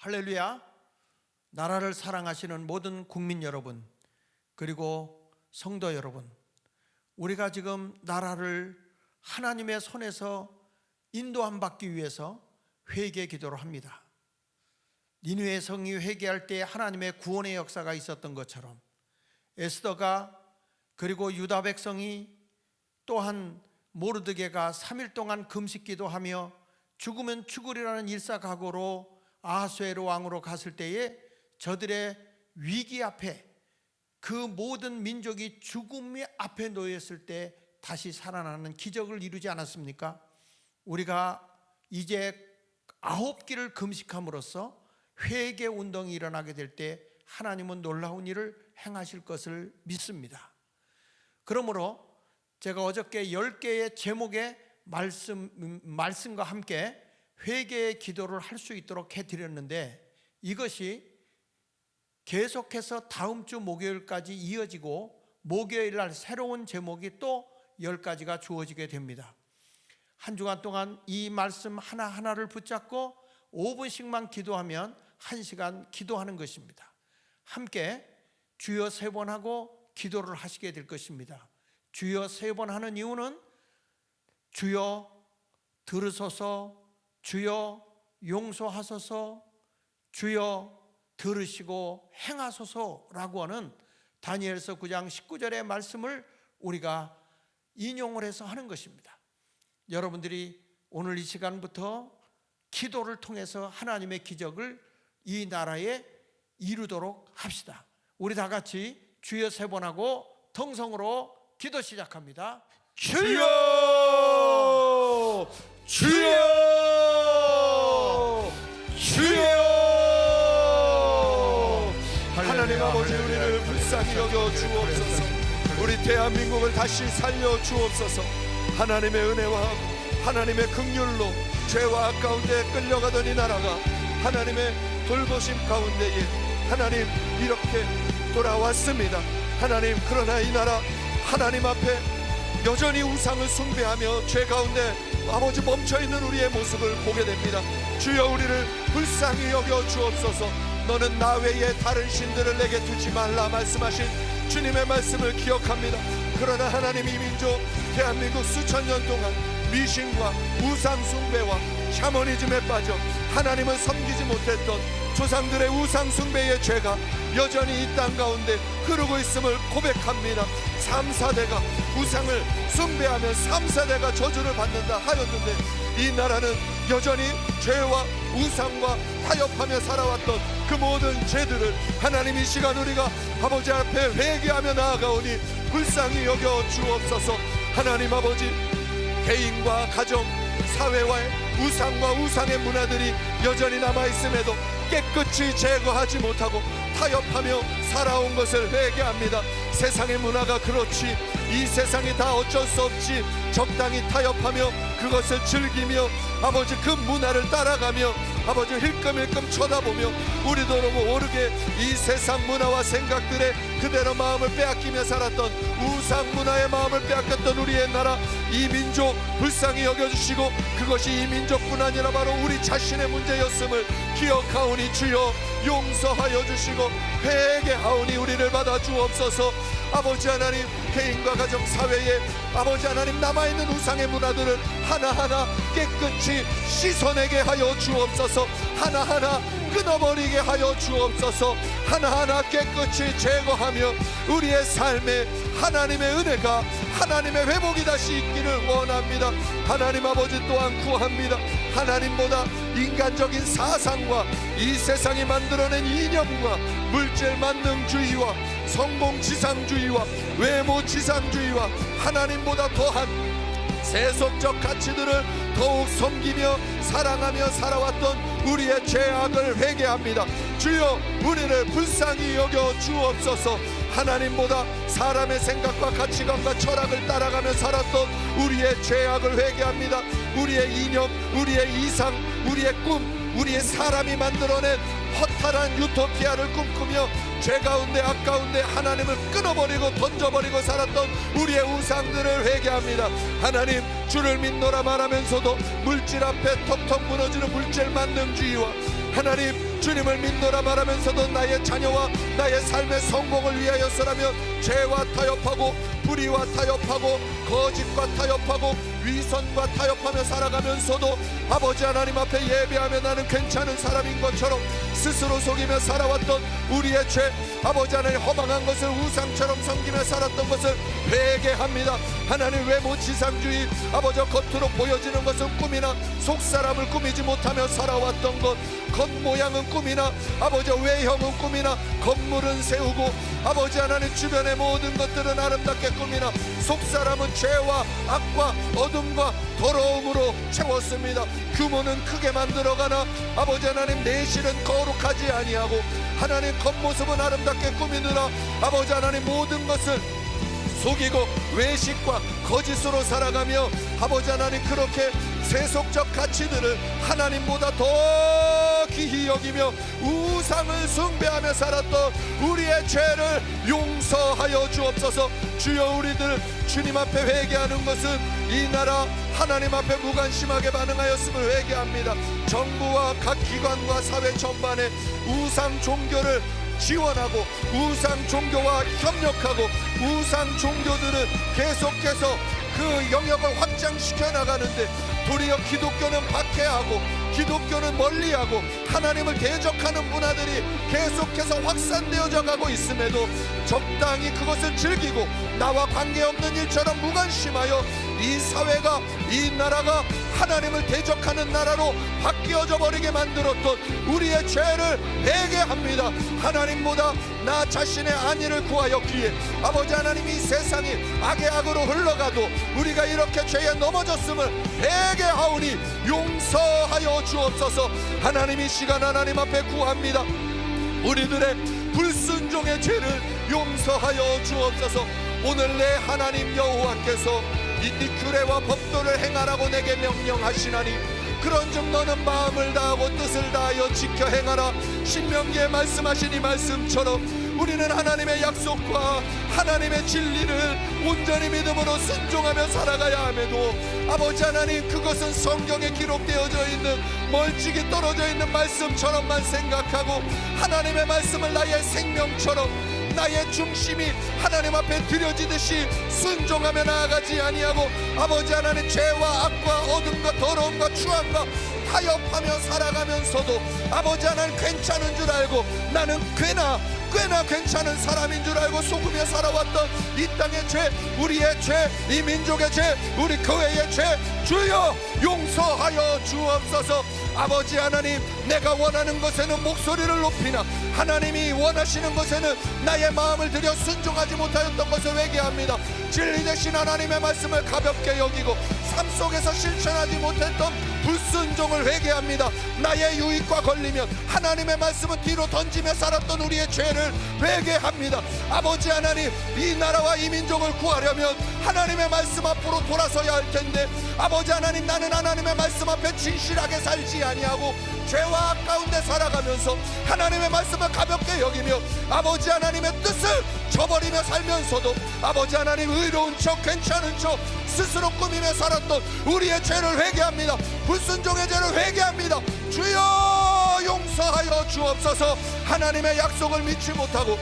할렐루야. 나라를 사랑하시는 모든 국민 여러분, 그리고 성도 여러분, 우리가 지금 나라를 하나님의 손에서 인도함 받기 위해서 회개 기도를 합니다. 니느웨 성이 회개할 때 하나님의 구원의 역사가 있었던 것처럼 에스더가 그리고 유다 백성이 또한 모르드게가 3일 동안 금식 기도하며 죽으면 죽으리라는 일사각오로 아하수에로 왕으로 갔을 때에 저들의 위기 앞에 그 모든 민족이 죽음의 앞에 놓였을 때 다시 살아나는 기적을 이루지 않았습니까? 우리가 이제 9끼를 금식함으로써 회개 운동이 일어나게 될 때 하나님은 놀라운 일을 행하실 것을 믿습니다. 그러므로 제가 어저께 10개의 제목의 말씀과 함께 회개의 기도를 할 수 있도록 해드렸는데, 이것이 계속해서 다음 주 목요일까지 이어지고 목요일 날 새로운 제목이 또 10가지가 주어지게 됩니다. 한 주간 동안 이 말씀 하나하나를 붙잡고 5분씩만 기도하면 1시간 기도하는 것입니다. 함께 주여 3번 하고 기도를 하시게 될 것입니다. 주여 3번 하는 이유는 주여 들으소서, 주여 용서하소서, 주여 들으시고 행하소서라고 하는 다니엘서 9장 19절의 말씀을 우리가 인용을 해서 하는 것입니다. 여러분들이 오늘 이 시간부터 기도를 통해서 하나님의 기적을 이 나라에 이루도록 합시다. 우리 다 같이 주여 3번 하고 통성으로 기도 시작합니다. 주여! 주여! 주여! 하나님 아버지, 우리를 불쌍히 여겨 주옵소서. 우리 대한민국을 다시 살려 주옵소서. 하나님의 은혜와 하나님의 긍휼로 죄와 악 가운데 끌려가던 이 나라가 하나님의 돌보심 가운데에 하나님 이렇게 돌아왔습니다. 하나님, 그러나 이 나라 하나님 앞에 여전히 우상을 숭배하며 죄 가운데 아버지 멈춰있는 우리의 모습을 보게 됩니다. 주여, 우리를 불쌍히 여겨 주옵소서. 너는 나 외에 다른 신들을 내게 두지 말라 말씀하신 주님의 말씀을 기억합니다. 그러나 하나님, 이 민족 대한민국 수천 년 동안 미신과 우상 숭배와 샤머니즘에 빠져 하나님을 섬기지 못했던 조상들의 우상 숭배의 죄가 여전히 이 땅 가운데 흐르고 있음을 고백합니다. 3, 4대가 우상을 숭배하면 3, 4대가 저주를 받는다 하였는데, 이 나라는 여전히 죄와 우상과 타협하며 살아왔던 그 모든 죄들을 하나님 이 시간 우리가 아버지 앞에 회개하며 나아가오니 불쌍히 여겨 주옵소서. 하나님 아버지, 개인과 가정, 사회와의 우상과 우상의 문화들이 여전히 남아있음에도 깨끗이 제거하지 못하고 타협하며 살아온 것을 회개합니다. 세상의 문화가 그렇지, 이 세상이 다 어쩔 수 없지 적당히 타협하며 그것을 즐기며 아버지 그 문화를 따라가며 아버지 힐끔힐끔 쳐다보며 우리도 너무 모르게 이 세상 문화와 생각들에 그대로 마음을 빼앗기며 살았던 우상 문화의 마음을 빼앗겼던 우리의 나라, 이 민족 불쌍히 여겨주시고 그것이 이 민족뿐 아니라 바로 우리 자신의 문제였음을 기억하오니 주여 용서하여 주시고 회개하오니 우리를 받아 주옵소서. 아버지 하나님, 개인과 가정, 사회에 아버지 하나님 남아있는 우상의 문화들을 하나하나 깨끗이 씻어내게 하여 주옵소서. 하나하나 끊어버리게 하여 주옵소서. 하나하나 깨끗이 제거하며 우리의 삶에 하나님의 은혜가, 하나님의 회복이 다시 있기를 원합니다. 하나님 아버지 또한 구합니다. 하나님보다 인간적인 사상과 이 세상이 만들어낸 이념과 물질 만능주의와 성공 지상주의와 외모 지상주의와 하나님보다 더한 세속적 가치들을 더욱 섬기며 사랑하며 살아왔던 우리의 죄악을 회개합니다. 주여, 우리를 불쌍히 여겨 주옵소서. 하나님보다 사람의 생각과 가치관과 철학을 따라가며 살았던 우리의 죄악을 회개합니다. 우리의 이념, 우리의 이상, 우리의 꿈, 우리의 사람이 만들어낸 허탈한 유토피아를 꿈꾸며 죄 가운데 악 가운데 하나님을 끊어버리고 던져버리고 살았던 우리의 우상들을 회개합니다. 하나님, 주를 믿노라 말하면서도 물질 앞에 턱턱 무너지는 물질 만능주의와 하나님, 주님을 믿노라 말하면서도 나의 자녀와 나의 삶의 성공을 위하여서라면 죄와 타협하고 불의와 타협하고 거짓과 타협하고 위선과 타협하며 살아가면서도 아버지 하나님 앞에 예배하며 나는 괜찮은 사람인 것처럼 스스로 속이며 살아왔던 우리의 죄, 아버지 하나님 허망한 것을 우상처럼 섬기며 살았던 것을 회개합니다. 하나님, 외모지상주의, 아버지 겉으로 보여지는 것은 꿈이나 속사람을 꾸미지 못하며 살아왔던 것, 겉모양은 꿈이나 아버지 외형은 꿈이나 건물은 세우고 아버지 하나님 주변의 모든 것들은 아름답게 꾸미나 속사람은 죄와 악과 어둠과 더러움으로 채웠습니다. 규모는 크게 만들어가나 아버지 하나님 내실은 거룩하지 아니하고 하나님 겉모습은 아름답게 꾸미느라 아버지 하나님 모든 것을 속이고 외식과 거짓으로 살아가며 아버지 하나님 그렇게 세속적 가치들을 하나님보다 더 귀히 여기며 우상을 숭배하며 살았던 우리의 죄를 용서하여 주옵소서. 주여, 우리들 주님 앞에 회개하는 것은 이 나라 하나님 앞에 무관심하게 반응하였음을 회개합니다. 정부와 각 기관과 사회 전반에 우상 종교를 지원하고 우상 종교와 협력하고 우상 종교들은 계속해서 그 영역을 확장시켜 나가는데 도리어 기독교는 박해하고 기독교는 멀리하고 하나님을 대적하는 문화들이 계속해서 확산되어져 가고 있음에도 적당히 그것을 즐기고 나와 관계없는 일처럼 무관심하여 이 사회가 이 나라가 하나님을 대적하는 나라로 바뀌어져 버리게 만들었던 우리의 죄를 회개합니다. 하나님보다 나 자신의 안위를 구하였기에 아버지 하나님, 이 세상이 악의 악으로 흘러가도 우리가 이렇게 죄에 넘어졌음을 회개하오니 용서하여 주옵소서. 하나님, 이 시간 하나님 앞에 구합니다. 우리들의 불순종의 죄를 용서하여 주옵소서. 오늘 내 하나님 여호와께서 이 규례와 법도를 행하라고 내게 명령하시나니 그런즉 너는 마음을 다하고 뜻을 다하여 지켜 행하라. 신명기에 말씀하신 이 말씀처럼 우리는 하나님의 약속과 하나님의 진리를 온전히 믿음으로 순종하며 살아가야 함에도 아버지 하나님, 그것은 성경에 기록되어져 있는 멀찍이 떨어져 있는 말씀처럼만 생각하고 하나님의 말씀을 나의 생명처럼 나의 중심이 하나님 앞에 드려지듯이 순종하며 나아가지 아니하고 아버지 하나님, 죄와 악과 어둠과 더러움과 추함과 타협하며 살아가면서도 아버지 하나님 괜찮은 줄 알고 나는 꽤나 괜찮은 사람인 줄 알고 속으며 살아왔던 이 땅의 죄, 우리의 죄, 이 민족의 죄, 우리 교회의 죄 주여 용서하여 주옵소서. 아버지 하나님, 내가 원하는 것에는 목소리를 높이나 하나님이 원하시는 것에는 나의 마음을 들여 순종하지 못하였던 것을 회개합니다. 진리 되신 하나님의 말씀을 가볍게 여기고 삶 속에서 실천하지 못했던 불순종을 회개합니다. 나의 유익과 걸리면 하나님의 말씀은 뒤로 던지며 살았던 우리의 죄를 회개합니다. 아버지 하나님, 이 나라와 이 민족을 구하려면 하나님의 말씀 앞으로 돌아서야 할 텐데 아버지 하나님, 나는 하나님의 말씀 앞에 진실하게 살지 아니하고 죄와 악 가운데 살아가면서 하나님의 말씀을 가볍게 여기며 아버지 하나님의 뜻을 저버리며 살면서도 아버지 하나님, 의로운 척 괜찮은 척 스스로 꾸미며 살았던 우리의 죄를 회개합니다. 불순종의 죄를 회개합니다. 주여 용서하여 주옵소서. 하나님의 약속을 믿지 못하고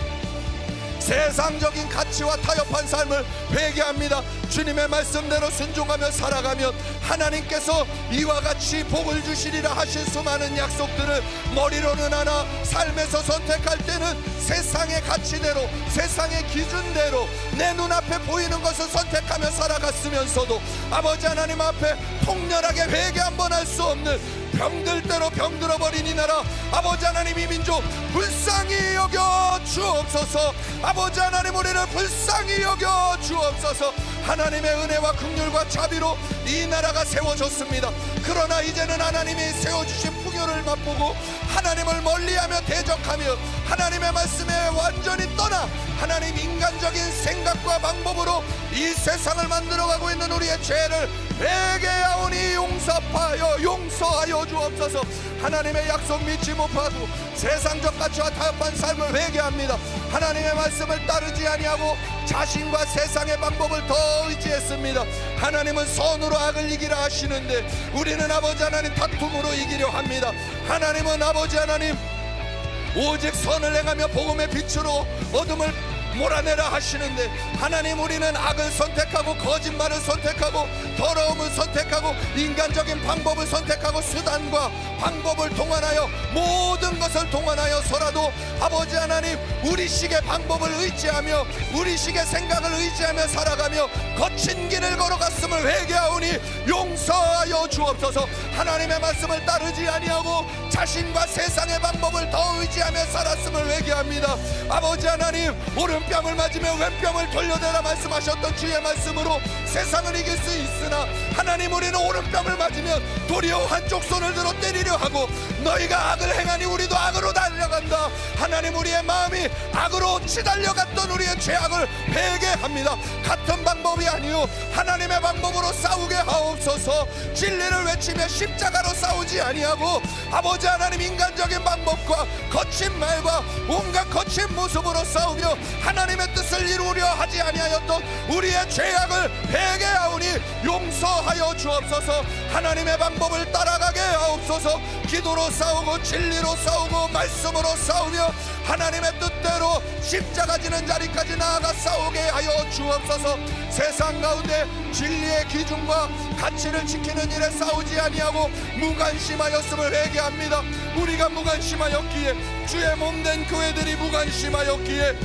세상적인 가치와 타협한 삶을 회개합니다. 주님의 말씀대로 순종하며 살아가면 하나님께서 이와 같이 복을 주시리라 하신 수많은 약속들을 머리로는 하나 삶에서 선택할 때는 세상의 가치대로 세상의 기준대로 내 눈앞에 보이는 것을 선택하며 살아갔으면서도 아버지 하나님 앞에 통렬하게 회개 한번 할 수 없는 병들대로 병들어버린 이 나라 아버지 하나님, 이 민족 불쌍히 여겨 주옵소서. 아버지 하나님, 우리를 불쌍히 여겨 주옵소서. 하나님의 은혜와 긍휼과 자비로 이 나라가 세워졌습니다. 그러나 이제는 하나님이 세워주신 풍요를 맛보고 하나님을 멀리하며 대적하며 하나님의 말씀에 완전히 떠나 하나님 인간적인 생각과 방법으로 이 세상을 만들어가고 있는 우리의 죄를 회개하오니 용서 아파하여 용서하여 주옵소서. 하나님의 약속 믿지 못하고 세상적 가치와 타협한 삶을 회개합니다. 하나님의 말씀을 따르지 아니하고 자신과 세상의 방법을 더 의지했습니다. 하나님은 선으로 악을 이기라 하시는데 우리는 아버지 하나님 다툼으로 이기려 합니다. 하나님은 아버지 하나님 오직 선을 행하며 복음의 빛으로 어둠을 몰아내라 하시는데 하나님, 우리는 악을 선택하고 거짓말을 선택하고 더러움을 선택하고 인간적인 방법을 선택하고 수단과 방법을 동원하여 모든 것을 동원하여서라도 아버지 하나님 우리식의 방법을 의지하며 우리식의 생각을 의지하며 살아가며 거친 길을 걸어갔음을 회개하오니 용서하여 주옵소서. 하나님의 말씀을 따르지 아니하고 자신과 세상의 방법을 더 의지하며 살았음을 회개합니다. 아버지 하나님, 오른뺨을 맞으며 왼뺨을 돌려대라 말씀하셨던 주의 말씀으로 세상을 이길 수 있으나 하나님, 우리는 오른뺨을 맞으면 도리어 한쪽 손을 들어 때리려 하고 너희가 악을 행하니 우리도 악으로 달려간다. 하나님, 우리의 마음이 악으로 치달려갔던 우리의 죄악을 회개합니다. 같은 방법이 아니요 하나님의 방법으로 싸우게 하옵소서. 진리를 외치며 십자가로 싸우지 아니하고 아버지 하나님 인간적인 방법과 거친 말과 온갖 거친 모습으로 싸우며 하나님의 뜻을 이루려 하지 아니하였던 우리의 죄악을 회개하오니 용서하여 주옵소서. 하나님의 방법을 따라가게 하옵소서. 기도로 싸우고 진리로 싸우고 말씀으로 싸우며 하나님의 뜻대로 십자가 지는 자리까지 나아가 싸우게 하여 주옵소서. 세상 가운데 진리의 기준과 가치를 지키는 일에 싸우지 아니하고 무관심하였음을 회개합니다. 우리가 무관심하였기에 주의 몸된 교회들이 무관심하였기에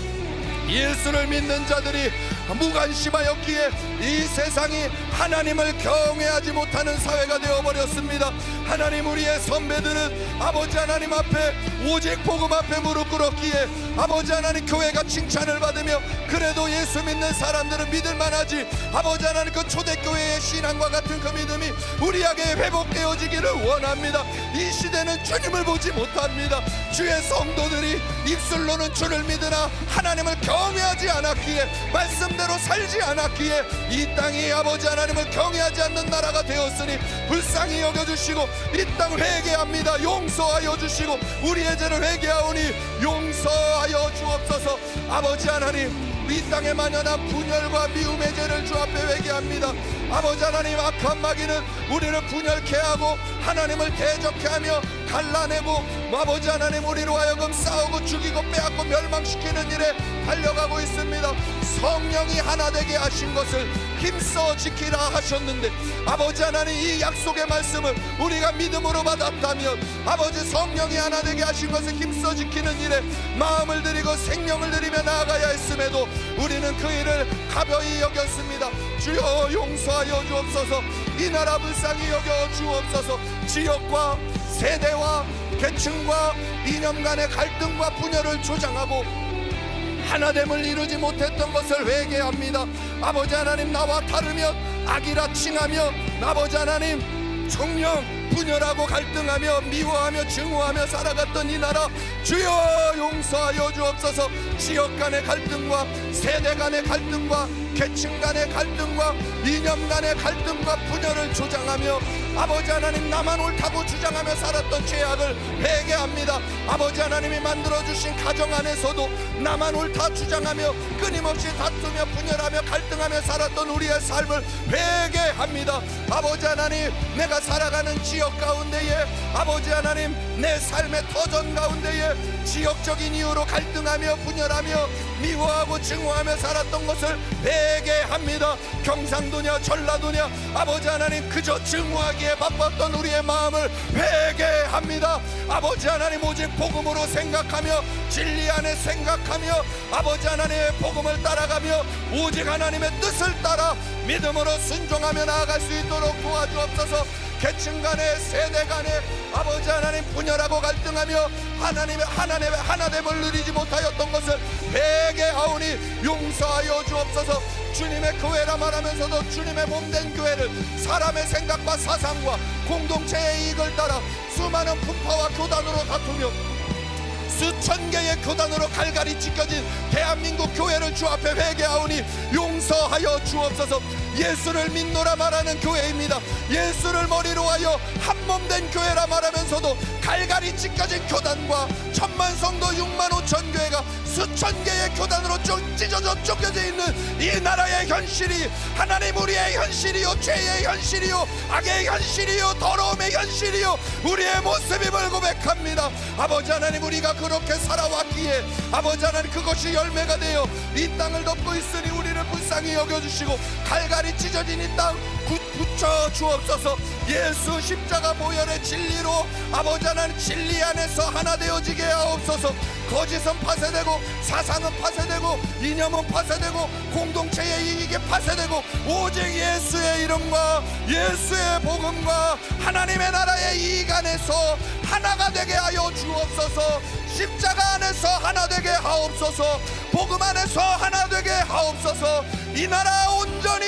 예수를 믿는 자들이 무관심하였기에 이 세상이 하나님을 경외하지 못하는 사회가 되어버렸습니다. 하나님, 우리의 선배들은 아버지 하나님 앞에 오직 복음 앞에 무릎 꿇었기에 아버지 하나님 교회가 칭찬을 받으며 그래도 예수 믿는 사람들은 믿을만하지. 아버지 하나님, 그 초대교회의 신앙과 같은 그 믿음이 우리에게 회복되어지기를 원합니다. 이 시대는 주님을 보지 못합니다. 주의 성도들이 입술로는 주를 믿으나 하나님을 경외하지 않았기에 말씀대로 살지 않았기에 이 땅이 아버지 하나님을 경외하지 않는 나라가 되었으니 불쌍히 여겨주시고 이 땅 회개합니다. 용서하여 주시고 우리의 죄를 회개하오니 용서하여 주옵소서. 아버지 하나님, 이 땅에 만연한 분열과 미움의 죄를 주 앞에 회개합니다. 아버지 하나님, 악한 마귀는 우리를 분열케 하고 하나님을 대적케 하며 갈라내고 아버지 하나님 우리로 하여금 싸우고 죽이고 빼앗고 멸망시키는 일에 달려가고 있습니다. 성령이 하나 되게 하신 것을 힘써 지키라 하셨는데 아버지 하나님, 이 약속의 말씀을 우리가 믿음으로 받았다면 아버지 성령이 하나 되게 하신 것을 힘써 지키는 일에 마음을 들이고 생명을 들이며 나아가야 했음에도 우리는 그 일을 가벼이 여겼습니다. 주여 용서하여 주옵소서. 이 나라 불쌍히 여겨 주옵소서. 지역과 세대와 계층과 이념 간의 갈등과 분열을 조장하고 하나됨을 이루지 못했던 것을 회개합니다. 아버지 하나님, 나와 다르면 악이라 칭하며 아버지 하나님 정령 분열하고 갈등하며 미워하며 증오하며 살아갔던 이 나라 주여 용서하여 주옵소서. 지역 간의 갈등과 세대 간의 갈등과 계층 간의 갈등과 이념 간의 갈등과 분열을 조장하며 아버지 하나님 나만 옳다고 주장하며 살았던 죄악을 회개합니다. 아버지 하나님이 만들어주신 가정 안에서도 나만 옳다 주장하며 끊임없이 다투며 분열하며 갈등하며 살았던 우리의 삶을 회개합니다. 아버지 하나님, 내가 살아가는 지역 가운데에 아버지 하나님 내 삶의 터전 가운데에 지역적인 이유로 갈등하며 분열하며 미워하고 증오하며 살았던 것을 회개합니다. 경상도냐 전라도냐 아버지 하나님 그저 증오하기에 바빴던 우리의 마음을 회개합니다. 아버지 하나님 오직 복음으로 생각하며 진리 안에 생각하며 아버지 하나님의 복음을 따라가며 오직 하나님의 뜻을 따라 믿음으로 순종하며 나아갈 수 있도록 도와주옵소서. 계층 간에 세대 간에 아버지 하나님 분열하고 갈등하며 하나님의 하나됨을 누리지 못하였던 것을 회개하오니 용서하여 주옵소서. 주님의 교회라 말하면서도 주님의 몸된 교회를 사람의 생각과 사상과 공동체의 이익을 따라 수많은 분파와 교단으로 다투며 수천 개의 교단으로 갈갈이 찢겨진 대한민국 교회를 주 앞에 회개하오니 용서하여 주옵소서. 예수를 믿노라 말하는 교회입니다. 예수를 머리로 하여 한몸된 교회라 말하면서도 갈갈이 찢겨진 교단과 1000만 성도 6만 5천 교회가 수천 개의 교단으로 찢어져 쫓겨져 있는 이 나라의 현실이 하나님 우리의 현실이요, 죄의 현실이요, 악의 현실이요, 더러움의 현실이요, 우리의 모습임을 고백합니다. 아버지 하나님, 우리가 그렇게 살아왔기에 아버지 하나님 그것이 열매가 되어 이 땅을 덮고 있으니 우리를 불쌍히 여겨주시고 갈갈이 찢어진 이 땅 붙여 주옵소서. 예수 십자가 보혈의 진리로 아버지 하나님 진리 안에서 하나 되어지게 하옵소서. 거짓은 파쇄되고 사상은 파쇄되고 이념은 파쇄되고 공동체의 이익이 파쇄되고 오직 예수의 이름과 예수의 복음과 하나님의 나라의 이익 안에서 하나가 되게 하여 주옵소서. 십자가 안에서 하나 되게 하옵소서. 복음 안에서 하나 되게 하옵소서. 이 나라 온전히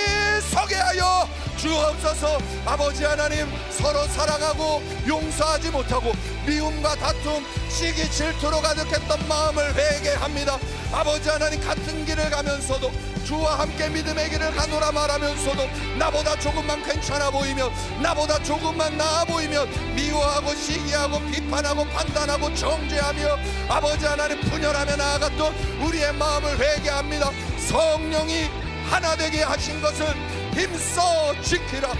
서게 하여 주옵소서. 아버지 하나님, 서로 사랑하고 용서하지 못하고 미움과 다툼, 시기, 질투로 가득했던 마음을 회개합니다. 아버지 하나님, 같은 길을 가면서도 주와 함께 믿음의 길을 가노라 말하면서도 나보다 조금만 괜찮아 보이면, 나보다 조금만 나아 보이면 미워하고 시기하고 비판하고 판단하고 정죄하며 아버지 하나님 분열하며 나아갔던 우리의 마음을 회개합니다. 성령이 하나 되게 하신 것을 힘써 지키라.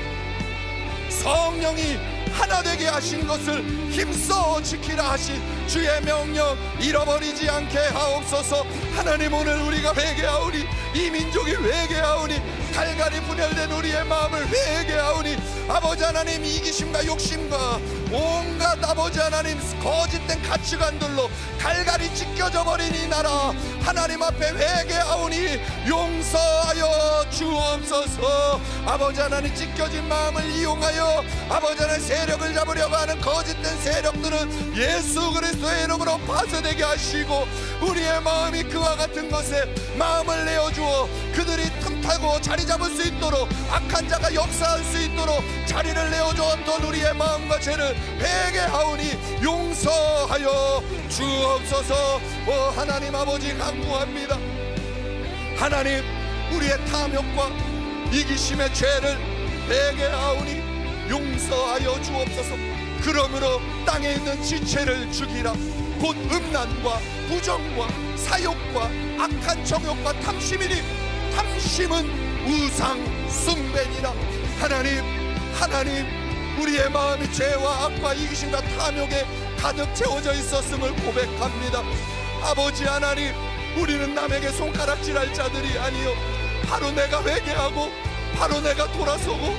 성령이 하나 되게 하신 것을 힘써 지키라 하신 주의 명령 잃어버리지 않게 하옵소서. 하나님, 오늘 우리가 회개하오니, 이 민족이 회개하오니, 갈갈이 분열된 우리의 마음을 회개하오니 아버지 하나님, 이기심과 욕심과 온갖 아버지 하나님 거짓된 가치관들로 갈갈이 찢겨져 버린 이 나라 하나님 앞에 회개하오니 용서하여 주옵소서. 아버지 하나님, 찢겨진 마음을 이용하여 아버지 하나님 세력을 잡으려고 하는 거짓된 세력들은 예수 그리스도의 이름으로 파쇄되게 하시고 우리의 마음이 그와 같은 것에 마음을 내어주어 그들이 틈타고 자리 잡을 수 있도록 악한 자가 역사할 수 있도록 자리를 내어주었던 우리의 마음과 죄를 회개하오니 용서하여 주옵소서. 하나님 아버지, 간구합니다. 하나님, 우리의 탐욕과 이기심의 죄를 회개하오니 용서하여 주옵소서. 그러므로 땅에 있는 지체를 죽이라. 곧 음란과 부정과 사욕과 악한 정욕과 탐심이니 탐심은 우상 숭배니라. 하나님, 우리의 마음이 죄와 악과 이기심과 탐욕에 가득 채워져 있었음을 고백합니다. 아버지 하나님, 우리는 남에게 손가락질할 자들이 아니요, 바로 내가 회개하고 바로 내가 돌아서고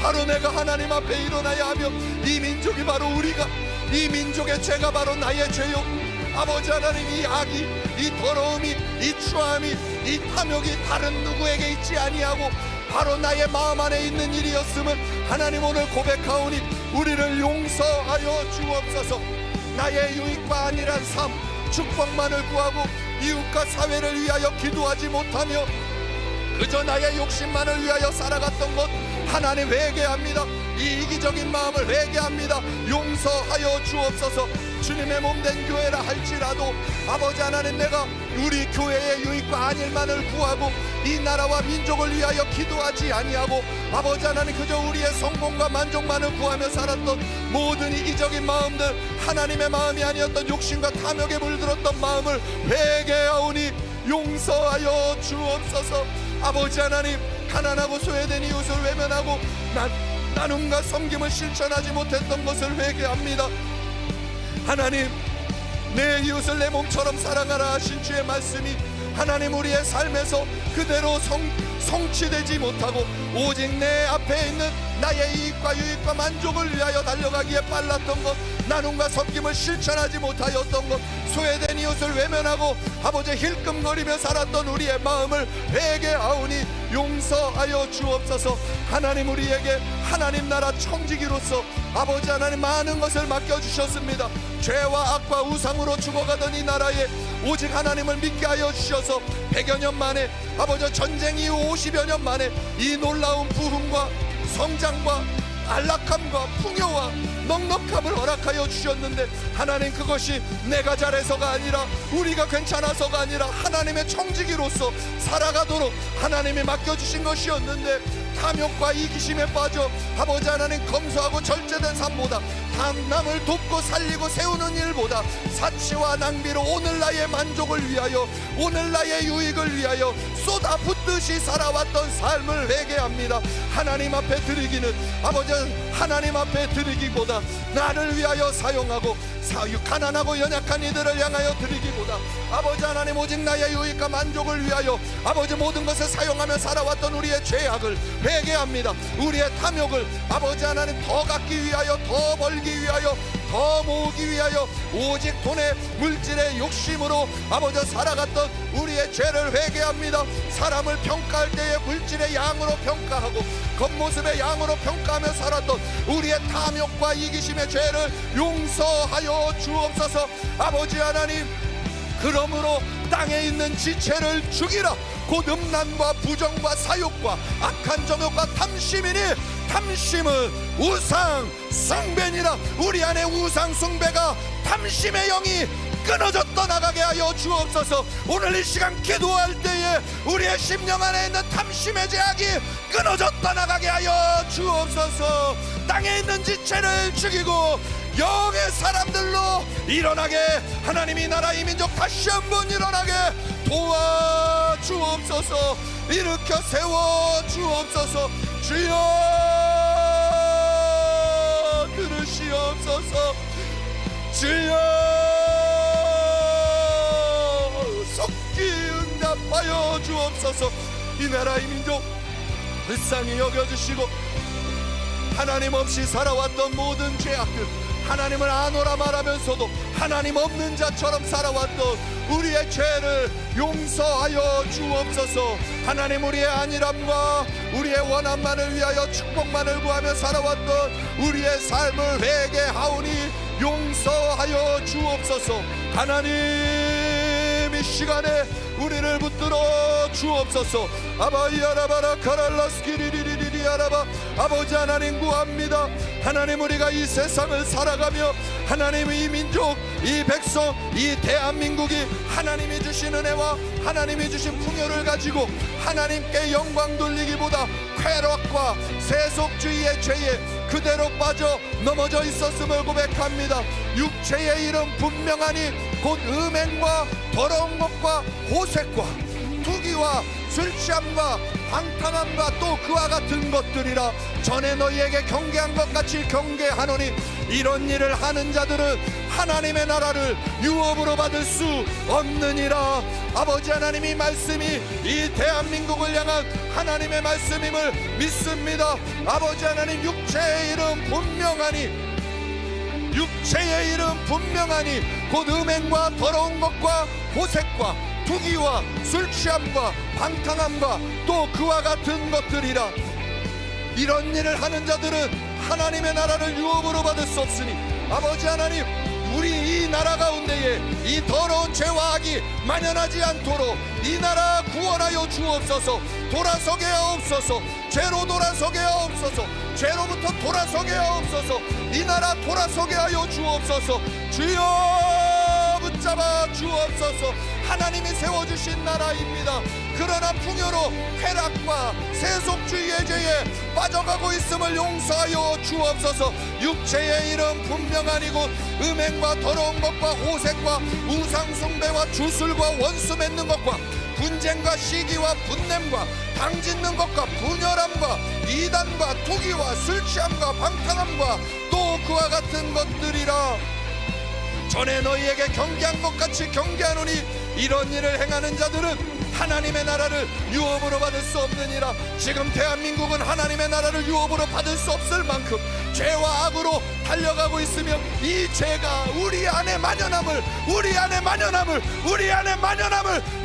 바로 내가 하나님 앞에 일어나야 하며 이 민족이 바로 우리가, 이 민족의 죄가 바로 나의 죄요. 아버지 하나님, 이 악이, 이 더러움이, 이 추함이, 이 탐욕이 다른 누구에게 있지 아니하고 바로 나의 마음 안에 있는 일이었음을 하나님 오늘 고백하오니 우리를 용서하여 주옵소서. 나의 유익과 아니란 삶, 축복만을 구하고 이웃과 사회를 위하여 기도하지 못하며 그저 나의 욕심만을 위하여 살아갔던 것 하나님 회개합니다. 이 이기적인 마음을 회개합니다. 용서하여 주옵소서. 주님의 몸된 교회라 할지라도 아버지 하나님, 내가 우리 교회의 유익과 안일만을 구하고 이 나라와 민족을 위하여 기도하지 아니하고 아버지 하나님, 그저 우리의 성공과 만족만을 구하며 살았던 모든 이기적인 마음들, 하나님의 마음이 아니었던 욕심과 탐욕에 물들었던 마음을 회개하오니 용서하여 주옵소서. 아버지 하나님, 가난하고 소외된 이웃을 외면하고 나눔과 섬김을 실천하지 못했던 것을 회개합니다. 하나님, 내 이웃을 내 몸처럼 사랑하라 하신 주의 말씀이 하나님 우리의 삶에서 그대로 성취되지 못하고 오직 내 앞에 있는 나의 이익과 유익과 만족을 위하여 달려가기에 빨랐던 것, 나눔과 섬김을 실천하지 못하였던 것, 소외된 이웃을 외면하고 아버지 힐끔거리며 살았던 우리의 마음을 회개하오니 용서하여 주옵소서. 하나님, 우리에게 하나님 나라 청지기로서 아버지 하나님 많은 것을 맡겨주셨습니다. 죄와 악과 우상으로 죽어가던 이 나라에 오직 하나님을 믿게 하여 주셔서 100여 년 만에 아버지 전쟁 이후 50여 년 만에 이 놀라운 부흥과 성장과 안락함과 풍요와 넉넉함을 허락하여 주셨는데 하나님, 그것이 내가 잘해서가 아니라 우리가 괜찮아서가 아니라 하나님의 청지기로서 살아가도록 하나님이 맡겨주신 것이었는데 탐욕과 이기심에 빠져 아버지 하나님 검소하고 절제된 삶보다 남을 돕고 살리고 세우는 일보다 사치와 낭비로 오늘 나의 만족을 위하여 오늘 나의 유익을 위하여 쏟아붓듯이 살아왔던 삶을 회개합니다. 하나님 앞에 드리기는 아버지 하나님 앞에 드리기보다 나를 위하여 사용하고 가난하고 연약한 이들을 향하여 드리기보다 아버지 하나님 오직 나의 유익과 만족을 위하여 아버지 모든 것을 사용하며 살아왔던 우리의 죄악을 회개합니다. 우리의 탐욕을 아버지 하나님 더 갖기 위하여 더 벌기 위하여 더 모으기 위하여 오직 돈의 물질의 욕심으로 아버지 살아갔던 우리의 죄를 회개합니다. 사람을 평가할 때에 물질의 양으로 평가하고 겉모습의 양으로 평가하며 살았던 우리의 탐욕과 이기심의 죄를 용서하여 주옵소서. 아버지 하나님, 그러므로 땅에 있는 지체를 죽이라. 곧 음란과 부정과 사욕과 악한 정욕과 탐심이니 탐심은 우상 숭배니라. 우리 안에 우상 숭배가 탐심의 영이 끊어져 떠나가게 하여 주옵소서. 오늘 이 시간 기도할 때에 우리의 심령 안에 있는 탐심의 제약이 끊어져 떠나가게 하여 주옵소서. 땅에 있는 지체를 죽이고 영의 사람들로 일어나게 하나님이 나라 이 민족 다시 한번 일어나게 도와주옵소서. 일으켜 세워 주옵소서. 주여 들으시옵소서. 주여 속기 응답하여 주옵소서. 이 나라 이 민족 불쌍히 여겨주시고 하나님 없이 살아왔던 모든 죄악들, 하나님을 아노라 말하면서도 하나님 없는 자처럼 살아왔던 우리의 죄를 용서하여 주옵소서. 하나님, 우리의 안일함과 우리의 원함만을 위하여 축복만을 구하며 살아왔던 우리의 삶을 회개하오니 용서하여 주옵소서. 하나님, 이 시간에 우리를 붙들어 주옵소서. 아바이아라바라 카랄라스키리리리리 아라바. 아버지 하나님 구합니다. 하나님, 우리가 이 세상을 살아가며 하나님 이 민족, 이 백성, 이 대한민국이 하나님이 주신 은혜와 하나님이 주신 풍요를 가지고 하나님께 영광 돌리기보다 쾌락과 세속주의의 죄에 그대로 빠져 넘어져 있었음을 고백합니다. 육체의 이름 분명하니 곧 음행과 더러운 것과 호색과 투기와 술 취함과 방탕함과 또 그와 같은 것들이라. 전에 너희에게 경계한 것 같이 경계하노니 이런 일을 하는 자들은 하나님의 나라를 유업으로 받을 수 없느니라. 아버지 하나님이 말씀이 이 대한민국을 향한 하나님의 말씀임을 믿습니다. 아버지 하나님, 육체의 이름 분명하니 육체의 이름 분명하니 곧 음행과 더러운 것과 호색과 투기와 술 취함과 방탕함과 또 그와 같은 것들이라. 이런 일을 하는 자들은 하나님의 나라를 유업으로 받을 수 없으니 아버지 하나님, 우리 이 나라 가운데에 이 더러운 죄와 악이 만연하지 않도록 이 나라 구원하여 주옵소서. 돌아서게 하옵소서. 죄로 돌아서게 하옵소서. 죄로부터 돌아서게 하옵소서. 이 나라 돌아서게 하여 주옵소서. 주여 붙잡아 주옵소서. 하나님이 세워주신 나라입니다. 그러나 풍요로 쾌락과 세속주의의 죄에 빠져가고 있음을 용서하여 주옵소서. 육체의 이름 분명하니고 음행과 더러운 것과 호색과 우상숭배와 주술과 원수 맺는 것과 분쟁과 시기와 분냄과 당짓는 것과 분열함과 이단과 투기와 술 취함과 방탕함과 또 그와 같은 것들이라. 전에 너희에게 경계한 것 같이 경계하노니 이런 일을 행하는 자들은 하나님의 나라를 유업으로 받을 수 없느니라. 지금 대한민국은 하나님의 나라를 유업으로 받을 수 없을 만큼 죄와 악으로 달려가고 있으며 이 죄가 우리 안에 만연함을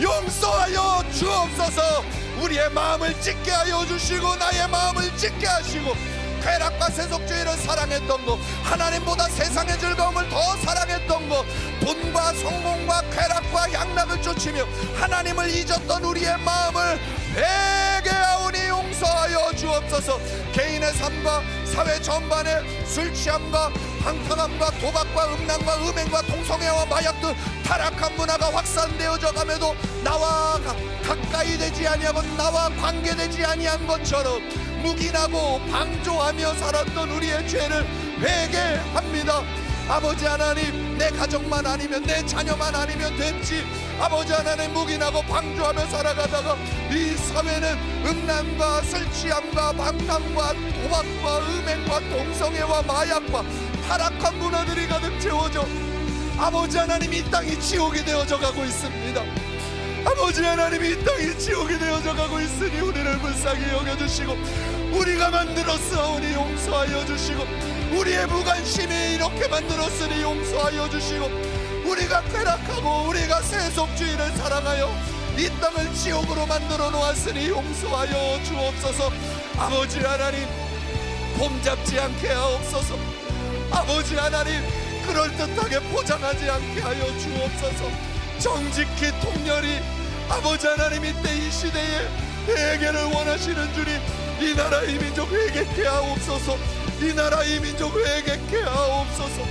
용서하여 주옵소서. 우리의 마음을 찢게 하여 주시고 나의 마음을 찢게 하시고 쾌락과 세속주의를 사랑했던 것, 하나님보다 세상의 즐거움을 더 사랑했던 것, 돈과 성공과 쾌락과 향락을 쫓으며 하나님을 잊었던 우리의 마음을 회개하오니 용서하여 주옵소서. 개인의 삶과 사회 전반에 술 취함과 방탕함과 도박과 음란과 음행과 동성애와 마약 등 타락한 문화가 확산되어져 가면도 나와 가까이 되지 아니하고 나와 관계되지 아니한 것처럼 묵인하고 방조하며 살았던 우리의 죄를 회개합니다. 아버지 하나님, 내 가정만 아니면, 내 자녀만 아니면 됐지. 아버지 하나님, 묵인하고 방조하며 살아가다가 이 사회는 음란과 술취함과 방탕과 도박과 음행과 동성애와 마약과 타락한 문화들이 가득 채워져 아버지 하나님, 이 땅이 지옥이 되어져 가고 있습니다. 아버지 하나님, 이 땅이 지옥이 되어져 가고 있으니 우리를 불쌍히 여겨주시고, 우리가 만들었사오니 용서하여 주시고, 우리의 무관심이 이렇게 만들었으니 용서하여 주시고, 우리가 쾌락하고 우리가 세속주의를 사랑하여 이 땅을 지옥으로 만들어 놓았으니 용서하여 주옵소서. 아버지 하나님, 폼잡지 않게 하옵소서. 아버지 하나님, 그럴듯하게 포장하지 않게 하여 주옵소서. 정직히 통렬히 아버지 하나님, 이때 이 시대에 회개를 원하시는 주님, 이 나라의 민족 회개케 하옵소서. 이 나라의 민족 회개케 하옵소서.